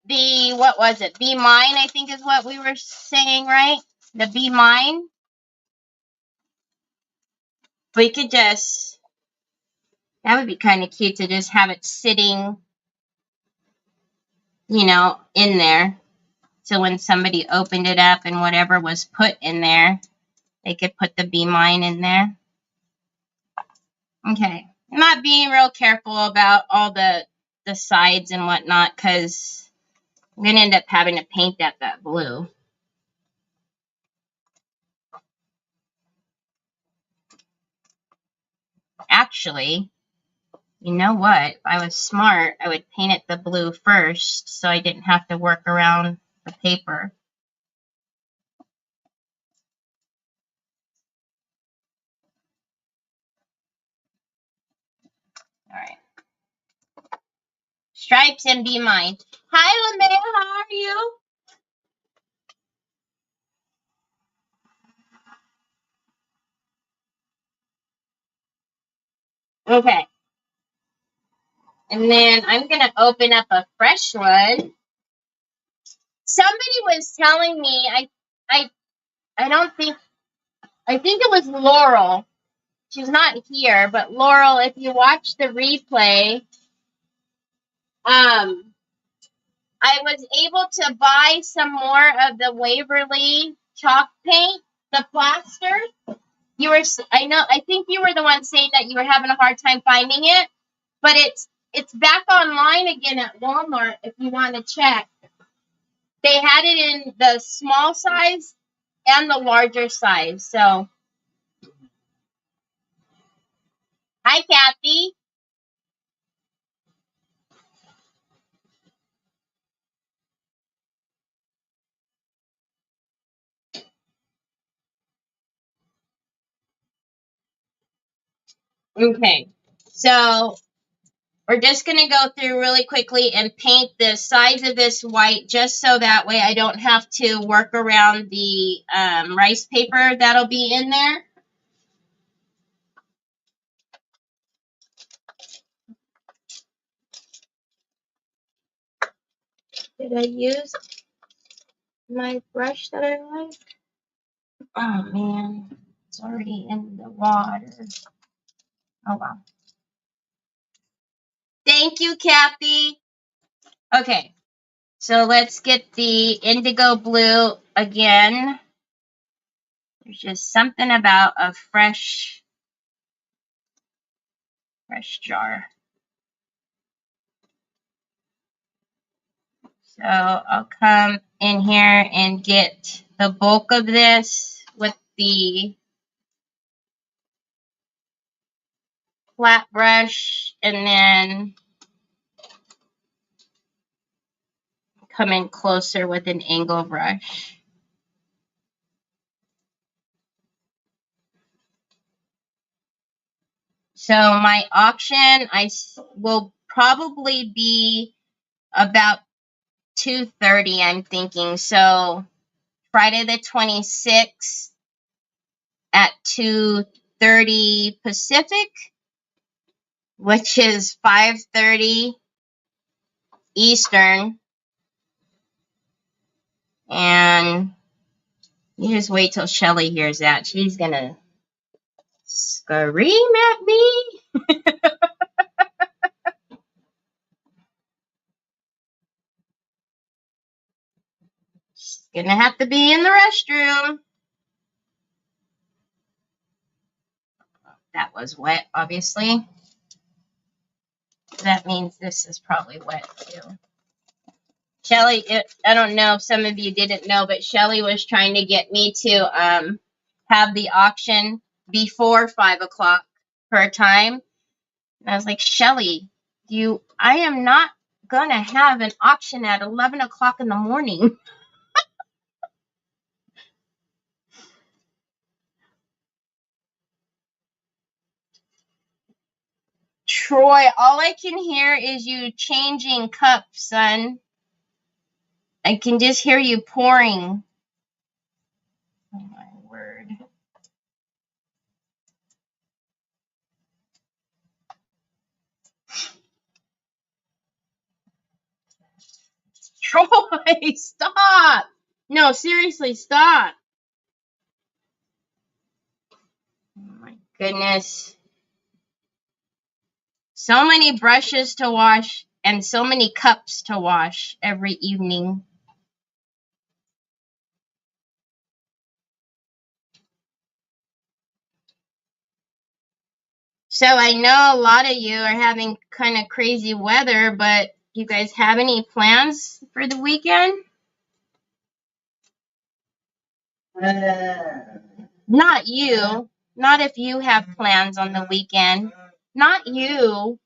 the, what was it? Be Mine, I think is what we were saying, right? The Be Mine. We could just, that would be kind of cute to just have it sitting, you know, in there. So when somebody opened it up and whatever was put in there, they could put the Be Mine in there. Okay. I'm not being real careful about all the sides and whatnot because I'm going to end up having to paint that blue. Actually, you know what? If I was smart, I would paint it the blue first so I didn't have to work around the paper. All right. Stripes and Be Mine. Hi, LaMay. How are you? Okay. And then I'm going to open up a fresh one. Somebody was telling me, I don't think, I think it was Laurel. She's not here, but Laurel, if you watch the replay, I was able to buy some more of the Waverly chalk paint, the plaster. You were, I think you were the one saying that you were having a hard time finding it, but it's back online again at Walmart if you want to check. They had it in the small size and the larger size. So, hi, Kathy. Okay, so we're just going to go through really quickly and paint the sides of this white just so that way I don't have to work around the rice paper that'll be in there. Did I use my brush that I like? Oh, man. It's already in the water. Oh, wow. Thank you, Kathy. Okay. So let's get the indigo blue again. There's just something about a fresh jar. So I'll come in here and get the bulk of this with the flat brush and then come in closer with an angle brush. So my auction, I will probably be about 2:30, I'm thinking. So Friday the 26th at 2:30 Pacific, which is 5:30 Eastern. And you just wait till Shelly hears that. She's gonna scream at me. She's gonna have to be in the restroom. That was wet, obviously. That means this is probably wet too. Shelly, I don't know if some of you didn't know, but Shelly was trying to get me to have the auction before 5 o'clock her time. And I was like, Shelly, I am not going to have an auction at 11 o'clock in the morning. Troy, all I can hear is you changing cups, son. I can just hear you pouring. Oh, my word. Troy, stop. No, seriously, stop. Oh my goodness. So many brushes to wash and so many cups to wash every evening. So I know a lot of you are having kind of crazy weather, but do you guys have any plans for the weekend? Not you. Not if you have plans on the weekend. Not you.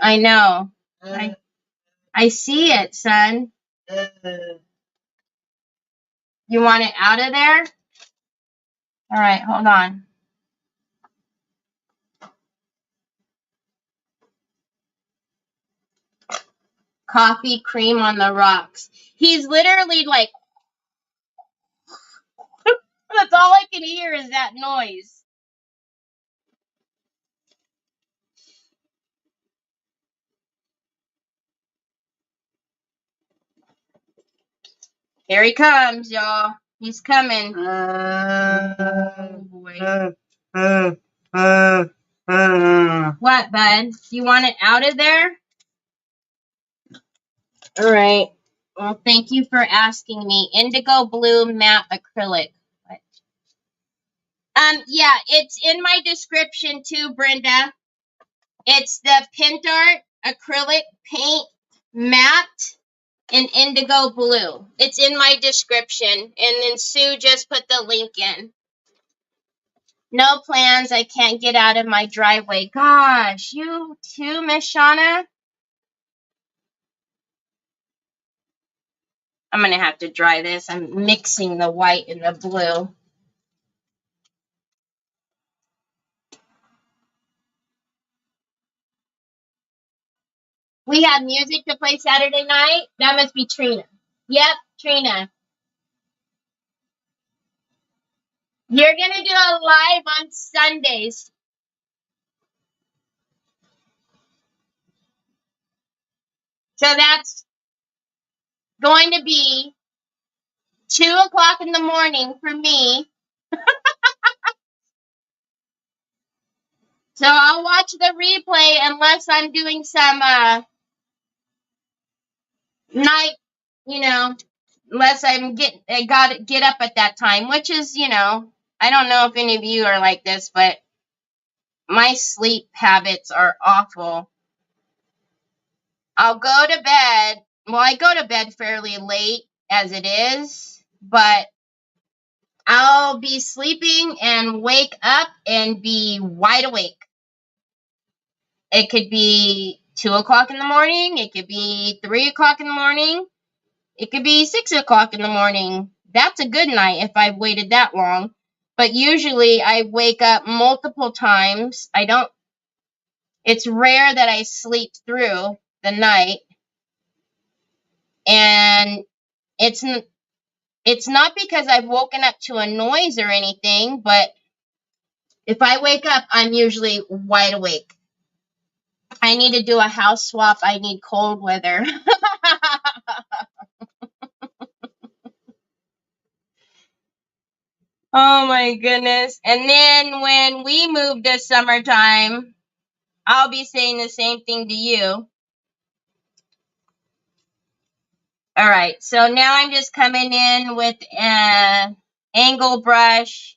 I know. I see it, son. You want it out of there? All right, hold on. Coffee cream on the rocks. He's literally like, that's all I can hear is that noise. Here he comes, y'all. He's coming. Oh, boy. What, bud? You want it out of there? All right. Well, thank you for asking me. Indigo blue matte acrylic. Yeah, it's in my description too, Brenda. It's the Pentart acrylic paint matte in indigo blue. It's in my description, and then Sue just put the link in. No plans. I can't get out of my driveway. Gosh, you too, Miss Shauna? I'm going to have to dry this. I'm mixing the white and the blue. We have music to play Saturday night. That must be Trina. Yep, Trina. You're going to do a live on Sundays. So that's going to be 2 o'clock in the morning for me. So I'll watch the replay unless I'm doing some night, unless I got to get up at that time, which is, I don't know if any of you are like this, but my sleep habits are awful. I'll go to bed. Well, I go to bed fairly late as it is, but I'll be sleeping and wake up and be wide awake. It could be 2 o'clock in the morning. It could be 3 o'clock in the morning. It could be 6 o'clock in the morning. That's a good night if I've waited that long. But usually I wake up multiple times. It's rare that I sleep through the night. And it's not because I've woken up to a noise or anything, but if I wake up, I'm usually wide awake. I need to do a house swap. I need cold weather. Oh my goodness. And then when we move to summertime, I'll be saying the same thing to you. All right. So now I'm just coming in with an angle brush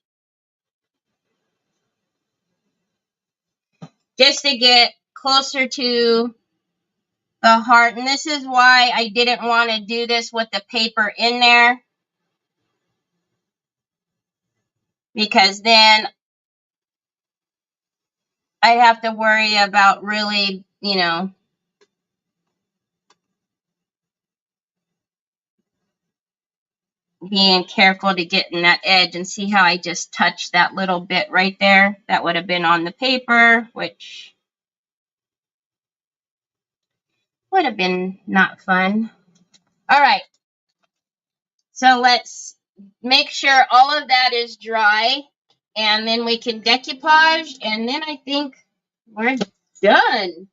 just to get closer to the heart. And this is why I didn't want to do this with the paper in there, because then I have to worry about really, being careful to get in that edge. And see how I just touched that little bit right there? That would have been on the paper, which would have been not fun. All right. So let's make sure all of that is dry, and then we can decoupage, and then I think we're done.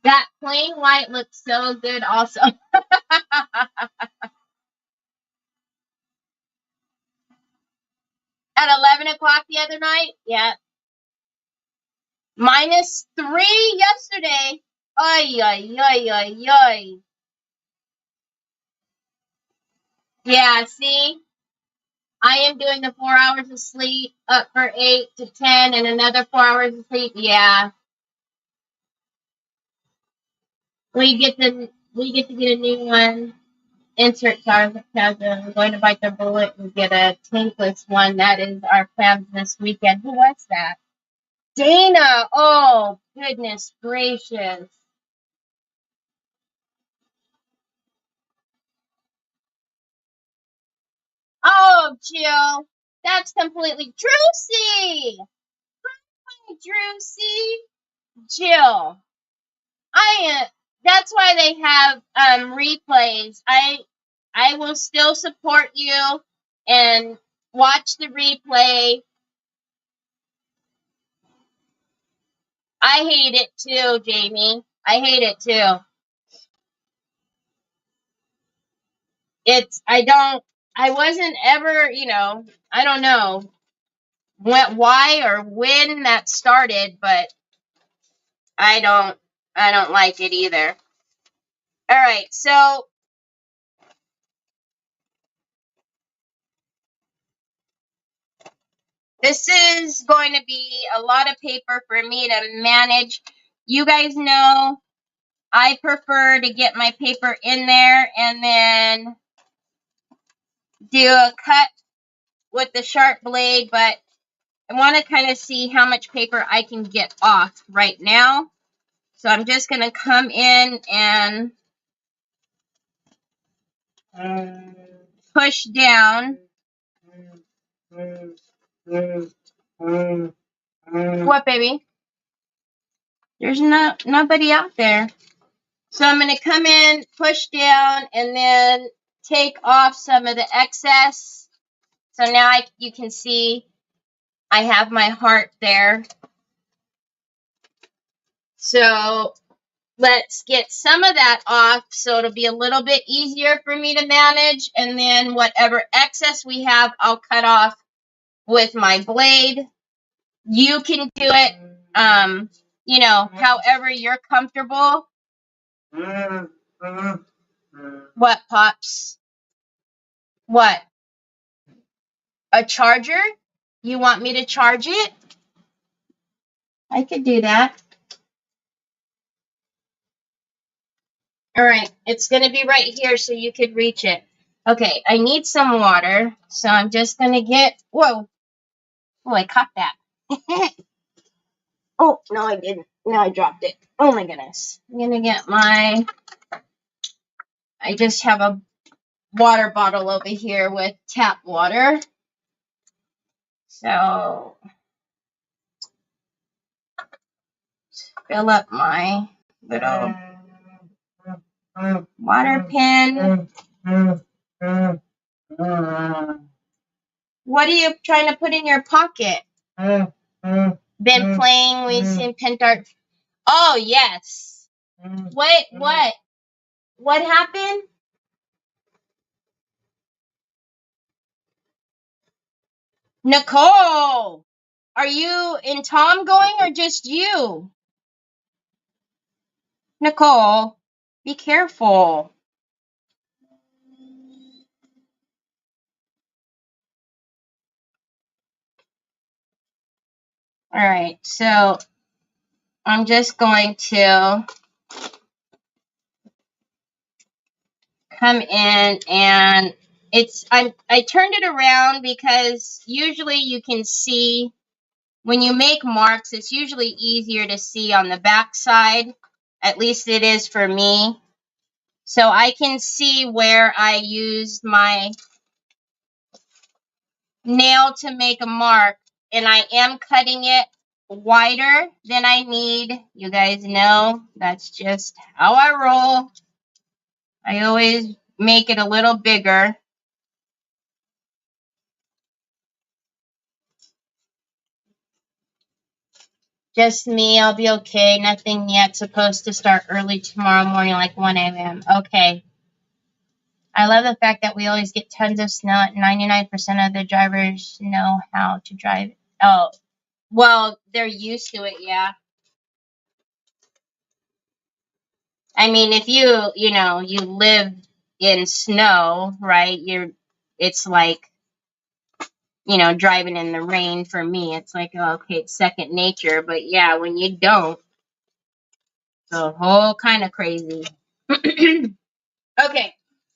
That plain white looks so good also. At 11 o'clock the other night? Yeah. -3 yesterday. Ay, ay, ay, ay, ay. Yeah, see? I am doing the 4 hours of sleep, up for 8 to 10, and another 4 hours of sleep. Yeah. We get to get a new one. Insert sarcasm. We're going to bite the bullet and get a tankless one. That is our plans this weekend. Who was that? Dana. Oh, goodness gracious. Oh, Jill. That's completely Drusy. Hi, Drusy. Jill. That's why they have replays. I will still support you and watch the replay. I hate it too, Jamie. I hate it too. I wasn't ever, I don't know why or when that started, but I don't like it either. All right, so this is going to be a lot of paper for me to manage. You guys know I prefer to get my paper in there and then do a cut with the sharp blade, but I want to kind of see how much paper I can get off right now. So I'm just going to come in and push down. What, baby? There's nobody out there. So I'm going to come in, push down, and then take off some of the excess. So now you can see I have my heart there. So let's get some of that off so it'll be a little bit easier for me to manage. And then whatever excess we have, I'll cut off with my blade. You can do it, however you're comfortable. What, Pops? What? A charger? You want me to charge it? I could do that. All right, it's going to be right here so you could reach it. Okay, I need some water, so I'm just going to get, whoa. Oh, I caught that. Oh, no, I didn't. No, I dropped it. Oh, my goodness. I'm going to get I just have a water bottle over here with tap water. So, fill up my little water pen. What are you trying to put in your pocket? Been playing with some Pentart. Oh, yes. What? What happened? Nicole, are you and Tom going or just you? Nicole, be careful. All right, so I'm just going to come in and I turned it around because usually you can see when you make marks, it's usually easier to see on the back side. At least it is for me. So I can see where I used my nail to make a mark, and I am cutting it wider than I need. You guys know that's just how I roll. I always make it a little bigger. Just me. I'll be okay. Nothing yet. Supposed to start early tomorrow morning, like 1 a.m. Okay. I love the fact that we always get tons of snow. 99% of the drivers know how to drive. Oh, well, they're used to it, yeah. I mean, if you live in snow, right? It's like, driving in the rain for me. It's like, oh, okay, it's second nature. But yeah, when you don't, it's a whole kind of crazy. Okay.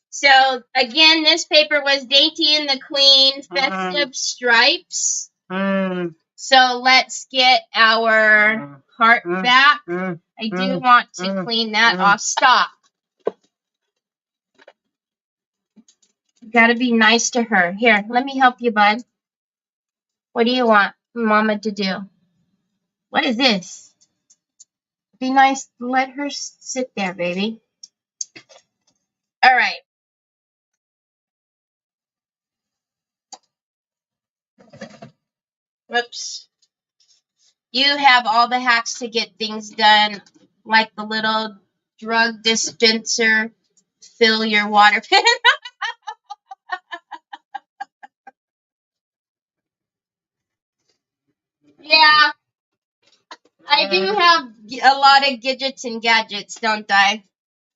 So again, this paper was Dainty and the Queen Festive Stripes. So let's get our heart back. I do want to clean that off. Stop. Gotta be nice to her. Here, let me help you, bud. What do you want Mama to do? What is this? Be nice. Let her sit there, baby. All right. Whoops. You have all the hacks to get things done, like the little drug dispenser. Fill your water pen. Yeah, I do have a lot of gadgets and gadgets, don't I?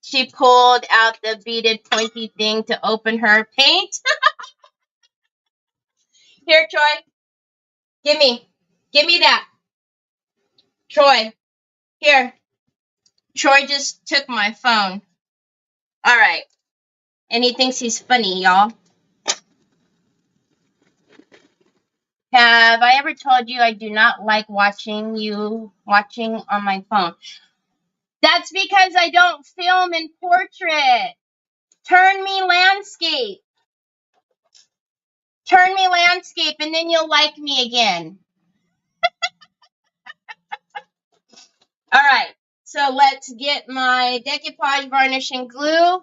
She pulled out the beaded pointy thing to open her paint. Here, Troy. Give me that. Troy. Here. Troy just took my phone. All right. And he thinks he's funny, y'all. Have I ever told you I do not like watching on my phone? That's because I don't film in portrait. Turn me landscape. Turn me landscape and then you'll like me again. All right. So let's get my decoupage varnish and glue.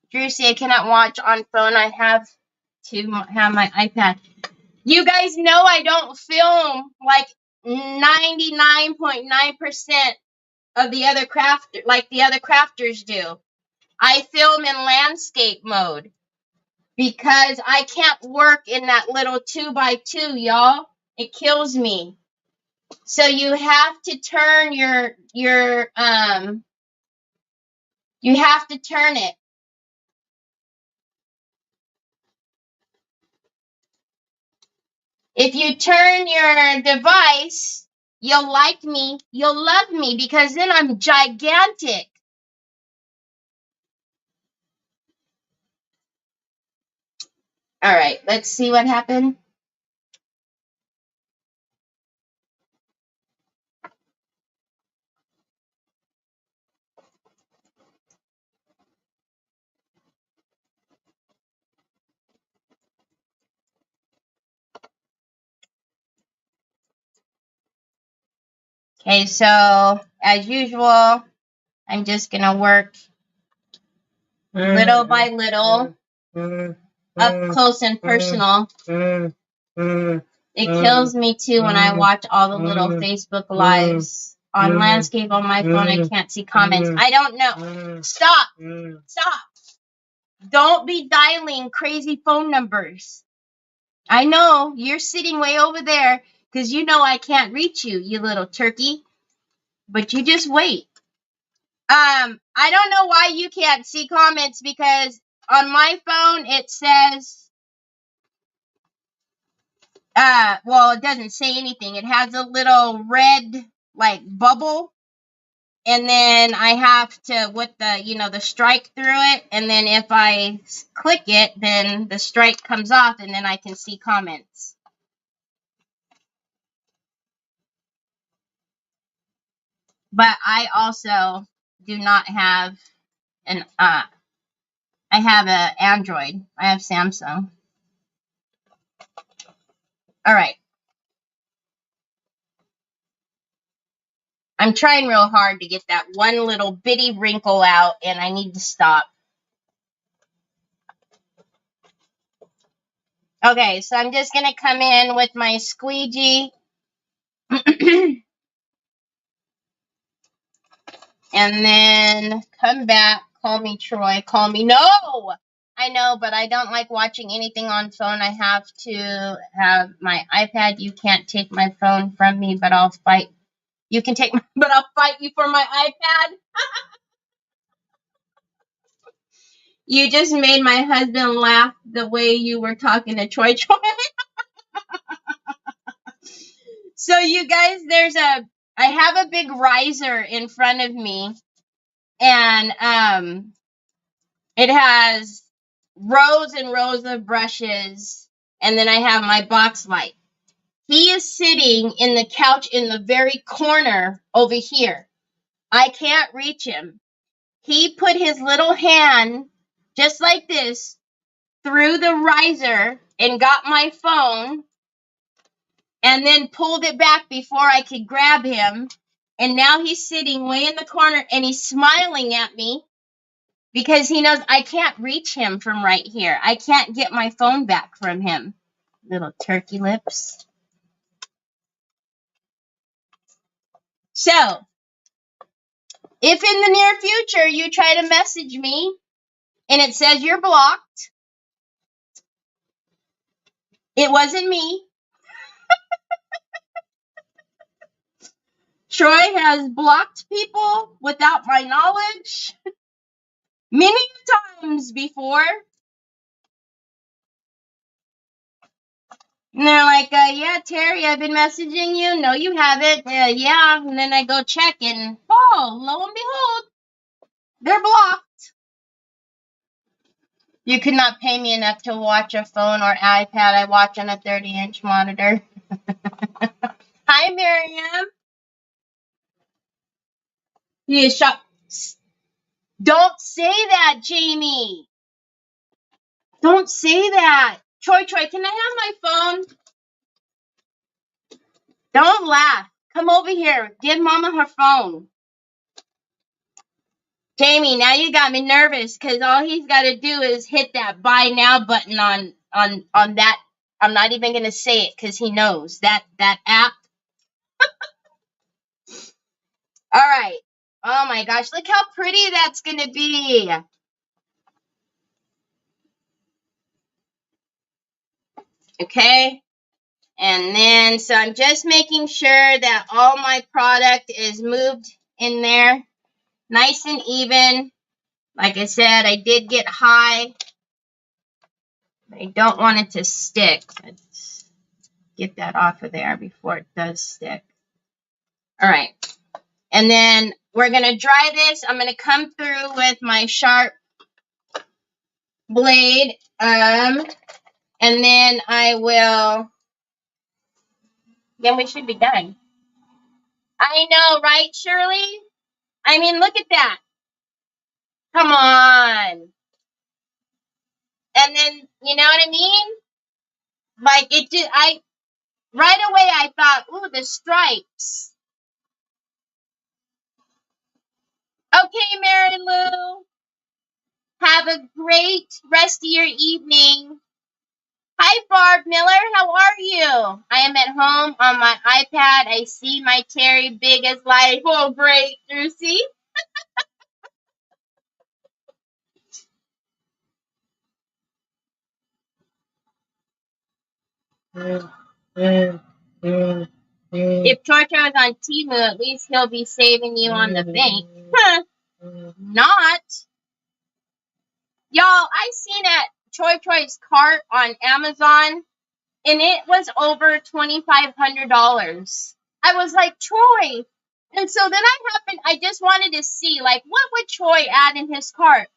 Juicy, I cannot watch on phone. I have to have my iPad. You guys know I don't film like 99.9% of the other crafters do. I film in landscape mode because I can't work in that little 2x2, y'all. It kills me. So you have to turn you have to turn it. If you turn your device, you'll like me, you'll love me, because then I'm gigantic. All right, let's see what happened. Okay, so as usual, I'm just going to work little by little, up close and personal. It kills me too when I watch all the little Facebook lives on landscape on my phone. I can't see comments. I don't know. Stop. Stop. Don't be dialing crazy phone numbers. I know you're sitting way over there because you know I can't reach you, you little turkey. But you just wait. I don't know why you can't see comments, because on my phone it says, well, it doesn't say anything. It has a little red, like, bubble. And then I have to, with the strike through it. And then if I click it, then the strike comes off and then I can see comments. But I also do not have I have an Android. I have Samsung. All right. I'm trying real hard to get that one little bitty wrinkle out, and I need to stop. Okay, so I'm just going to come in with my squeegee. And then come back, call me Troy, call me, no! I know, but I don't like watching anything on phone. I have to have my iPad. You can't take my phone from me, but I'll fight. You can take, but I'll fight you for my iPad. You just made my husband laugh the way you were talking to Troy. So you guys, I have a big riser in front of me, and it has rows and rows of brushes, and then I have my box light. He is sitting in the couch in the very corner over here. I can't reach him. He put his little hand, just like this, through the riser and got my phone, and then pulled it back before I could grab him. And now he's sitting way in the corner, and he's smiling at me because he knows I can't reach him from right here. I can't get my phone back from him. Little turkey lips. So, if in the near future you try to message me and it says you're blocked, it wasn't me. Troy has blocked people without my knowledge many times before. And they're like, yeah, Terry, I've been messaging you. No, you haven't. Yeah. And then I go check, and oh, lo and behold, they're blocked. You could not pay me enough to watch a phone or iPad. I watch on a 30-inch monitor. Hi, Miriam. You shop. Don't say that, Jamie. Don't say that. Troy, can I have my phone? Don't laugh. Come over here. Give Mama her phone. Jamie, now you got me nervous because all he's got to do is hit that buy now button on that. I'm not even going to say it because he knows that app. All right. Oh my gosh, look how pretty that's going to be. Okay. And then, so I'm just making sure that all my product is moved in there nice and even. Like I said, I did get high. I don't want it to stick. Let's get that off of there before it does stick. All right. And then we're going to dry this. I'm going to come through with my sharp blade. And then I will, then we should be done. I know, right, Shirley? I mean, look at that. Come on. And then, you know what I mean? Like, it just, right away I thought, ooh, the stripes. Okay, Mary Lou. Have a great rest of your evening. Hi, Barb Miller. How are you? I am at home on my iPad. I see my Terry big as life. Oh, great, Lucy. If Torcho is on Temu, at least he'll be saving you on the bank. Huh. Not. Y'all, I seen at Troy's cart on Amazon, and it was over $2,500. I was like, Troy. And so then I just wanted to see, like, what would Troy add in his cart?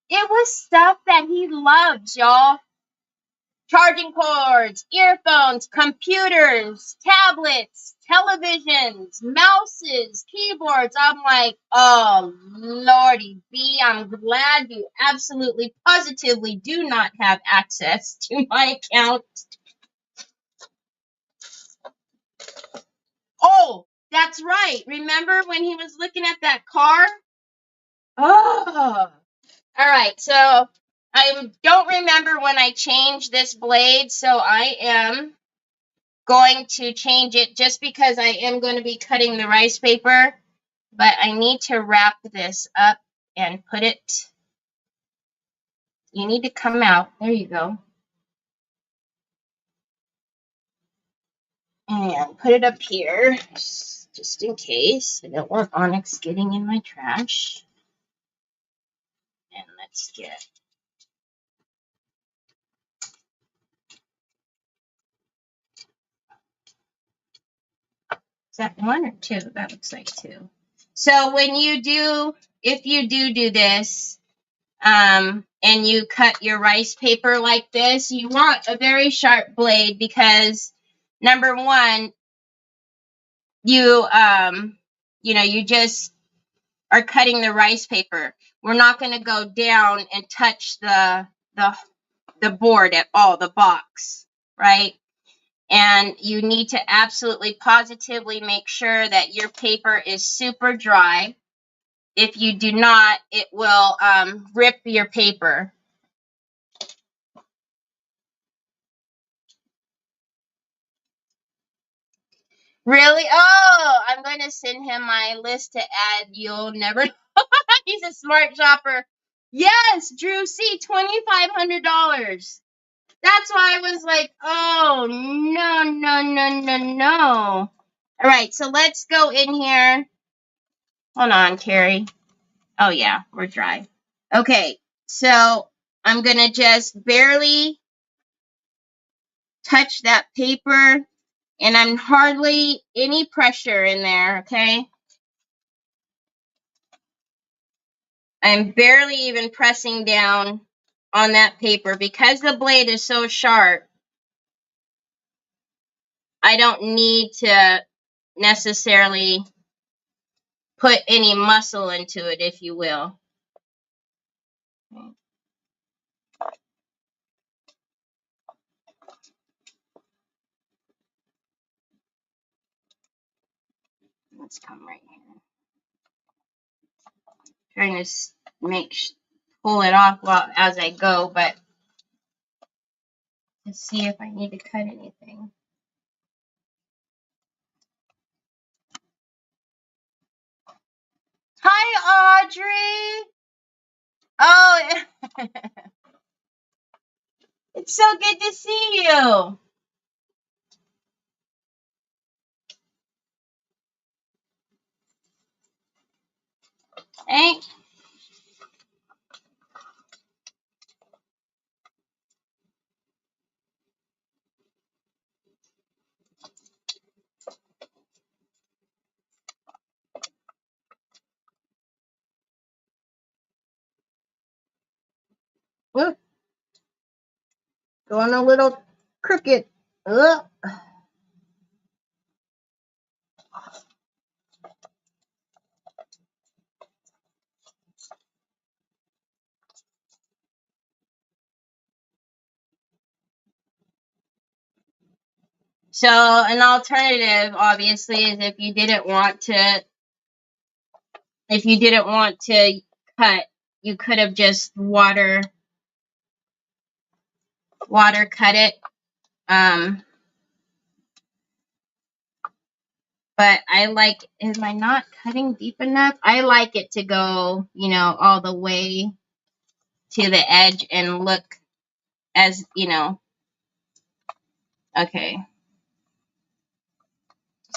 It was stuff that he loves, y'all. Charging cords, earphones, computers, tablets, televisions, mouses, keyboards. I'm like, oh, Lordy B, I'm glad you absolutely, positively do not have access to my account. Oh, that's right. Remember when he was looking at that car? Oh. All right, so I don't remember when I changed this blade, so I am going to change it just because I am going to be cutting the rice paper. But I need to wrap this up and put it, you need to come out. There you go. And put it up here, just in case. I don't want onyx getting in my trash. And let's get, is that one or two? That looks like two. So when you do, if you do this, and you cut your rice paper like this, you want a very sharp blade because number one, you you just are cutting the rice paper. We're not going to go down and touch the board at all, the box, right? And you need to absolutely positively make sure that your paper is super dry. If you do not, it will rip your paper. Really? Oh, I'm going to send him my list to add. You'll never know. He's a smart shopper. Yes, Drew, see, $2,500. That's why I was like, oh, no, no, no, no, no. All right, so let's go in here. Hold on, Carrie. Oh, yeah, we're dry. Okay, so I'm going to just barely touch that paper, and I'm hardly any pressure in there, okay? I'm barely even pressing down on that paper because the blade is so sharp. I don't need to necessarily put any muscle into it, if you will. Let's come right here. Trying to pull it off as I go, but to see if I need to cut anything. Hi, Audrey. Oh, it's so good to see you. Hey. Whoop. Going a little crooked. Ugh. So an alternative, obviously, is if you didn't want to cut, you could have just water cut it. But I like, am I not cutting deep enough? I like it to go, all the way to the edge and look as, okay.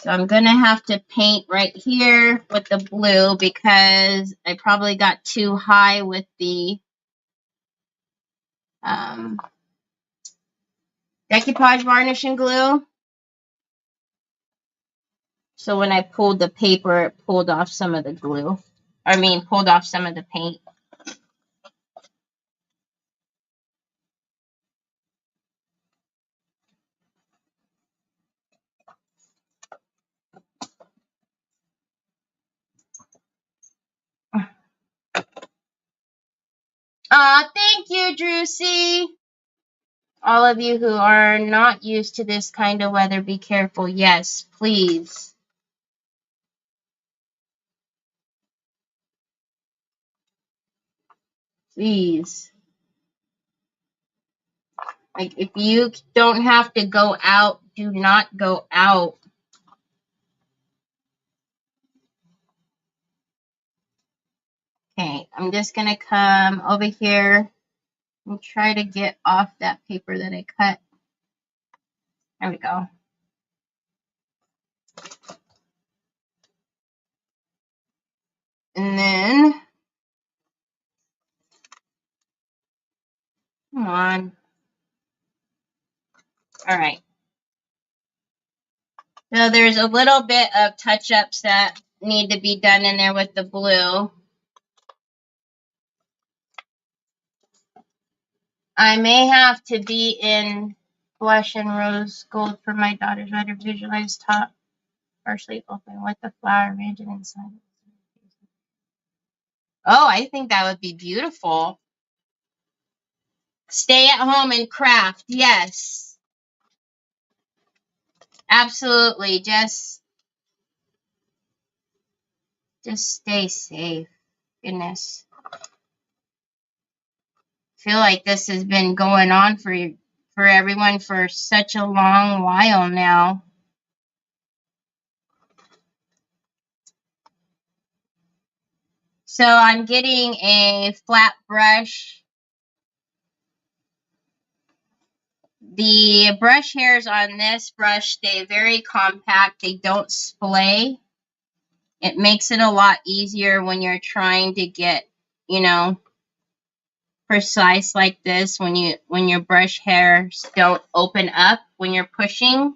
So I'm going to have to paint right here with the blue because I probably got too high with the decoupage varnishing glue. So when I pulled the paper, it pulled off some of the glue. Pulled off some of the paint. Thank you, Drewsy. All of you who are not used to this kind of weather, be careful. Yes, please. Please. Like, if you don't have to go out, do not go out. Okay, I'm just going to come over here and try to get off that paper that I cut. There we go. And then, come on. All right. So there's a little bit of touch-ups that need to be done in there with the blue. I may have to be in blush and rose gold for my daughter's writer visualized top, partially open with the flower arranged inside. Oh, I think that would be beautiful. Stay at home and craft. Yes. Absolutely. Just stay safe. Goodness. I feel like this has been going on for everyone for such a long while now. So I'm getting a flat brush. The brush hairs on this brush stay very compact. They don't splay. It makes it a lot easier when you're trying to get, you know, precise like this when your brush hairs don't open up when you're pushing.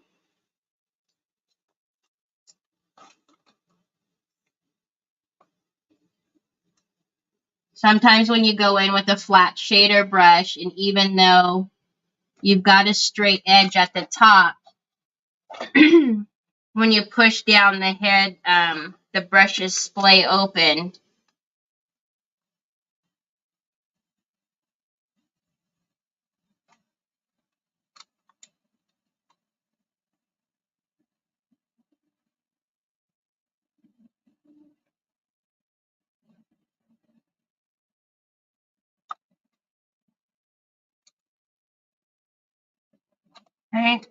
Sometimes when you go in with a flat shader brush, and even though you've got a straight edge at the top, when you push down the head, the brushes splay open. Right?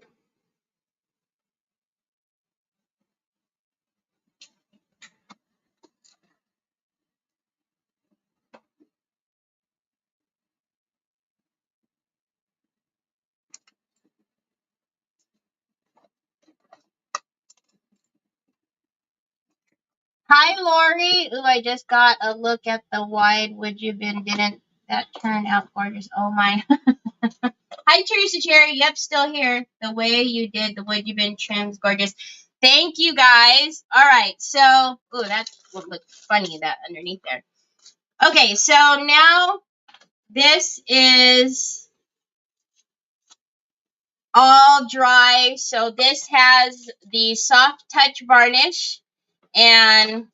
Hi, Lori. Ooh, I just got a look at the wide would you been. Didn't that turn out gorgeous? Oh my. Hi, Teresa Cherry. Yep, still here. The way you did the would you been trim's gorgeous. Thank you, guys. All right, so, ooh, that would look funny, that underneath there. Okay, so now this is all dry. So this has the soft touch varnish, and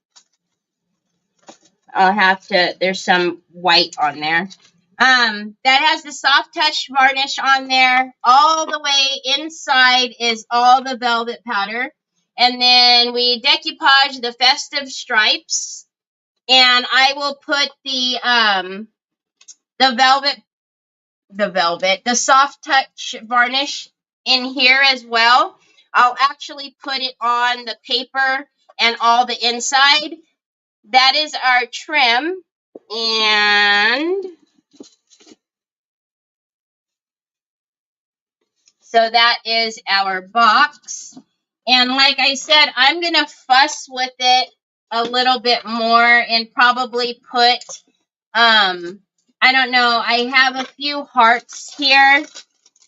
I'll have to, there's some white on there. That has the soft touch varnish on there. All the way inside is all the velvet powder. And then we decoupage the festive stripes. And I will put the soft touch varnish in here as well. I'll actually put it on the paper and all the inside. That is our trim, and so that is our box. And like I said, I'm going to fuss with it a little bit more and probably put, I don't know, I have a few hearts here,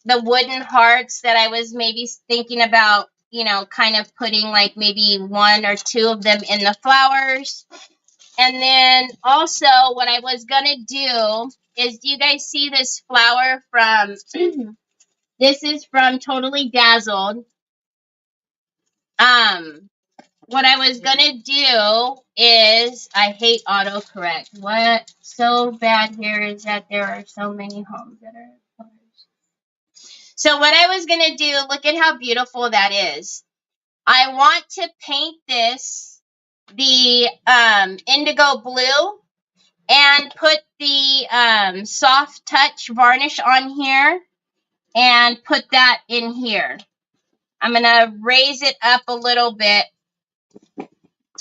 the wooden hearts that I was maybe thinking about, you know, kind of putting like maybe 1 or 2 of them in the flowers. And then also what I was going to do is, do you guys see this flower from, this is from Totally Dazzled. What I was going to do is, I hate autocorrect. What so bad here is that there are so many homes that are colors. So what I was going to do, look at how beautiful that is. I want to paint this the indigo blue and put the soft touch varnish on here and put that in here. I'm going to raise it up a little bit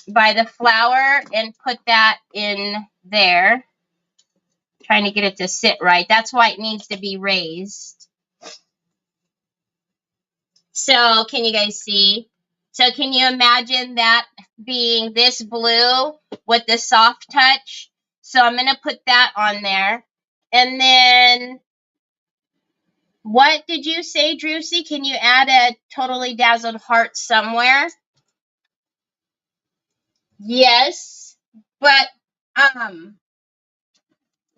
by the flower and put that in there. Trying to get it to sit right. That's why it needs to be raised. So can you guys see? So can you imagine that being this blue with the soft touch? So I'm going to put that on there. And then, what did you say, Drewsy? Can you add a totally dazzled heart somewhere? Yes, but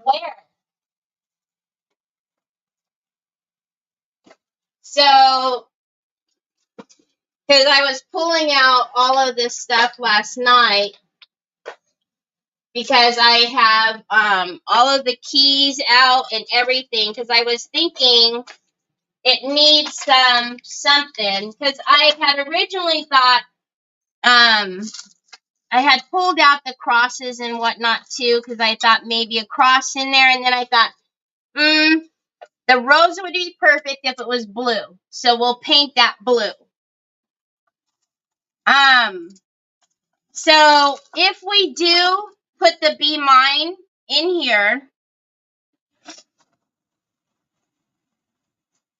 where? So, because I was pulling out all of this stuff last night because I have all of the keys out and everything, because I was thinking it needs something, because I had originally thought I had pulled out the crosses and whatnot too, because I thought maybe a cross in there, and then I thought, the rose would be perfect if it was blue, so we'll paint that blue. So if we do put the Be Mine in here,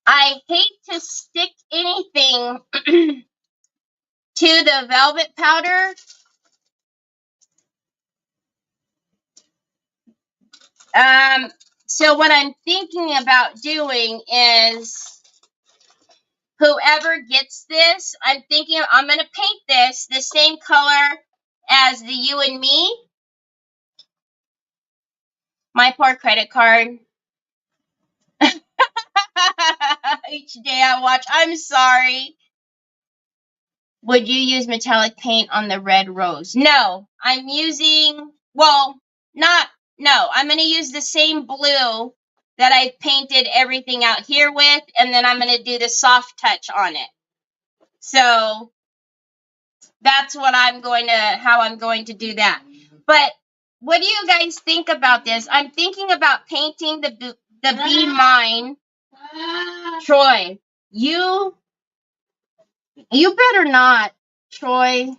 I hate to stick anything to the velvet powder. So what I'm thinking about doing is, whoever gets this, I'm thinking I'm going to paint this the same color as the You and Me. My poor credit card. Each day I watch. I'm sorry. Would you use metallic paint on the red rose? No, I'm using, well, I'm going to use the same blue that I painted everything out here with, and then I'm going to do the soft touch on it. So that's what how I'm going to do that. But what do you guys think about this? I'm thinking about painting the Be Mine. Troy, you better not, Troy. Can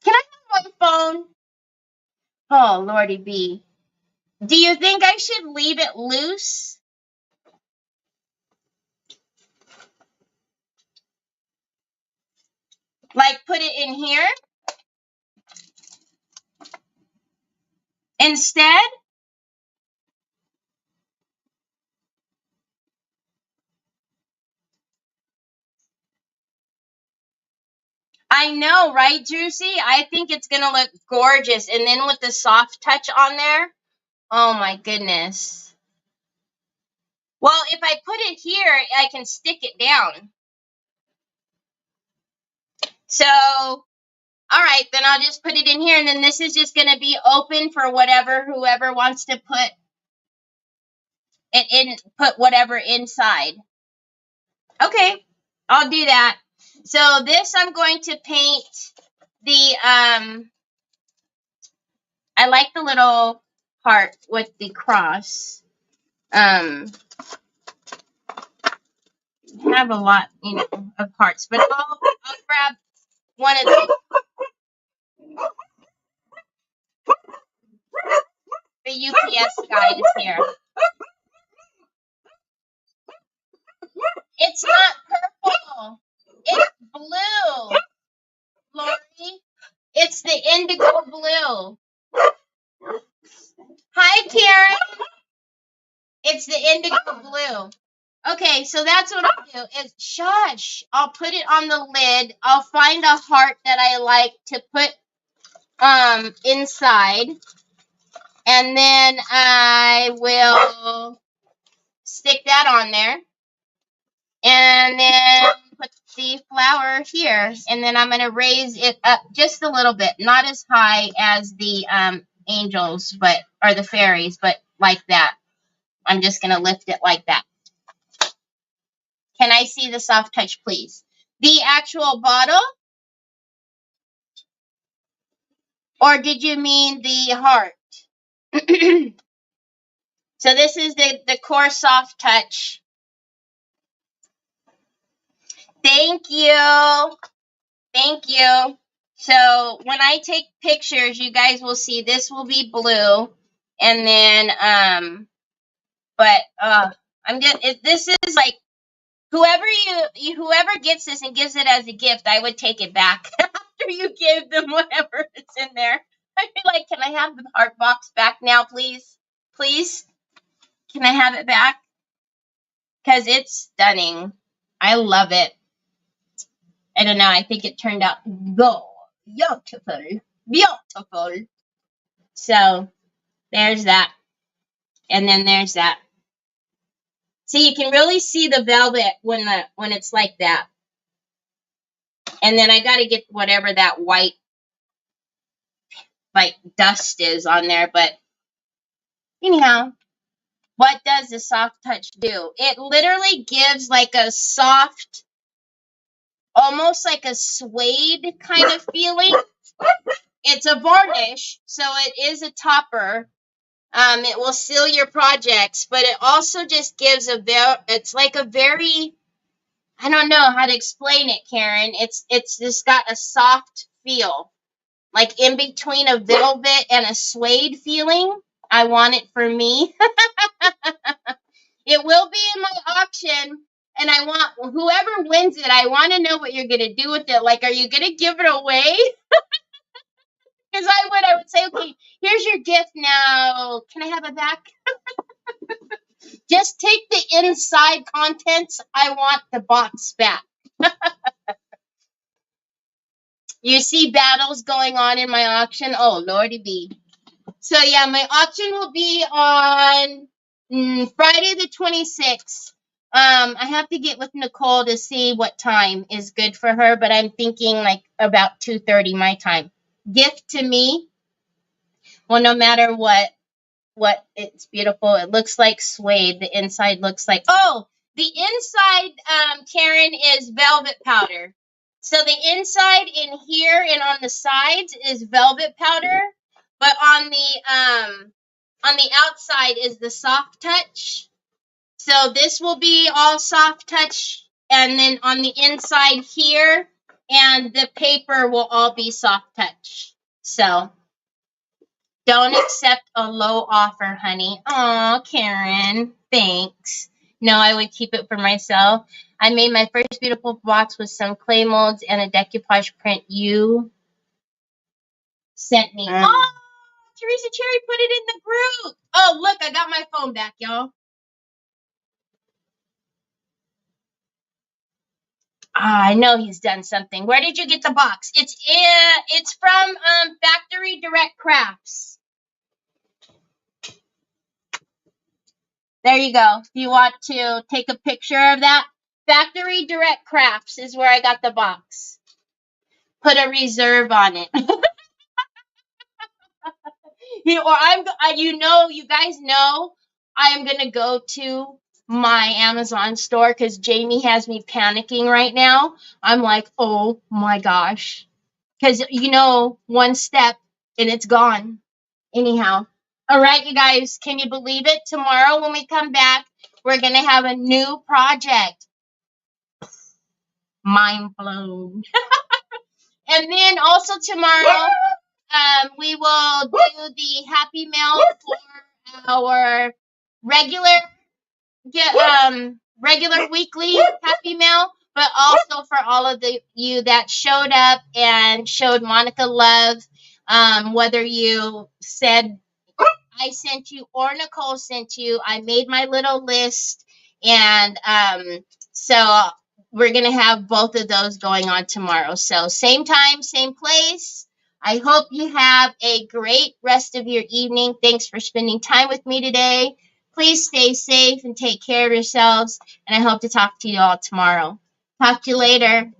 I have my phone? Oh, Lordy B. Do you think I should leave it loose? Like put it in here instead? I know, right, Juicy? I think it's going to look gorgeous. And then with the soft touch on there, oh my goodness. Well, if I put it here, I can stick it down. So, all right, then I'll just put it in here. And then this is just going to be open for whoever wants to put it in, put whatever inside. Okay, I'll do that. So this I'm going to paint the, I like the little heart with the cross. Have a lot, of hearts, but I'll grab one of the UPS guy is here. It's not purple. It's blue, Lori. It's the indigo blue. Hi, Karen. It's the indigo blue. Okay, so that's what I'll do is, shush, I'll put it on the lid. I'll find a heart that I like to put inside. And then I will stick that on there. And then put the flower here. And then I'm going to raise it up just a little bit. Not as high as the angels, or the fairies, but like that. I'm just going to lift it like that. Can I see the soft touch, please? The actual bottle? Or did you mean the heart? So this is the core soft touch. Thank you. Thank you. So when I take pictures, you guys will see this will be blue. And then, but I'm good. This is like whoever gets this and gives it as a gift, I would take it back after you give them whatever is in there. I'd be like, can I have the art box back now, please? Please? Can I have it back? Because it's stunning. I love it. I don't know. I think it turned out beautiful. Beautiful. So, there's that. And then there's that. See, you can really see the velvet when it's like that. And then I got to get whatever that white, like, dust is on there. But anyhow, what does the soft touch do? It literally gives like a soft, almost like a suede kind of feeling. It's a varnish, so it is a topper. It will seal your projects, but it also just gives it's like a very, I don't know how to explain it, Karen. It's just got a soft feel, like in between a velvet and a suede feeling. I want it for me. It will be in my auction, and I want whoever wins it, I want to know what you're going to do with it. Like, are you going to give it away? Because I would say, okay, here's your gift now. Can I have it back? Just take the inside contents. I want the box back. You see battles going on in my auction? Oh, Lordy be. So, yeah, my auction will be on Friday the 26th. I have to get with Nicole to see what time is good for her, but I'm thinking like about 2:30 my time. Gift to me. Well, no matter what, it's beautiful. It looks like suede. The inside looks like, oh, the inside, Karen, is velvet powder. So the inside in here and on the sides is velvet powder, but on the outside is the soft touch. So this will be all soft touch, and then on the inside here and the paper will all be soft touch. So don't accept a low offer, honey. Aw, Karen, thanks. No, I would keep it for myself. I made my first beautiful box with some clay molds and a decoupage print you sent me. Oh, Teresa Cherry put it in the group. Oh, look, I got my phone back, y'all. I know he's done something. Where did you get the box? It's from Factory Direct Crafts. There you go. If you want to take a picture of that, Factory Direct Crafts is where I got the box. Put a reserve on it. You guys know I'm gonna go to my Amazon store because Jamie has me panicking right now. I'm like, oh my gosh, because one step and it's gone. Anyhow, all right, you guys, can you believe it? Tomorrow when we come back, we're gonna have a new project. Mind blown. And then also tomorrow, we will do the Happy Mail for our regular weekly Happy Mail, but also for all of you that showed up and showed Monica love, whether you said I sent you or Nicole sent you. I made my little list, and so we're going to have both of those going on tomorrow. So same time, same place. I hope you have a great rest of your evening. Thanks for spending time with me today. Please stay safe and take care of yourselves, and I hope to talk to you all tomorrow. Talk to you later.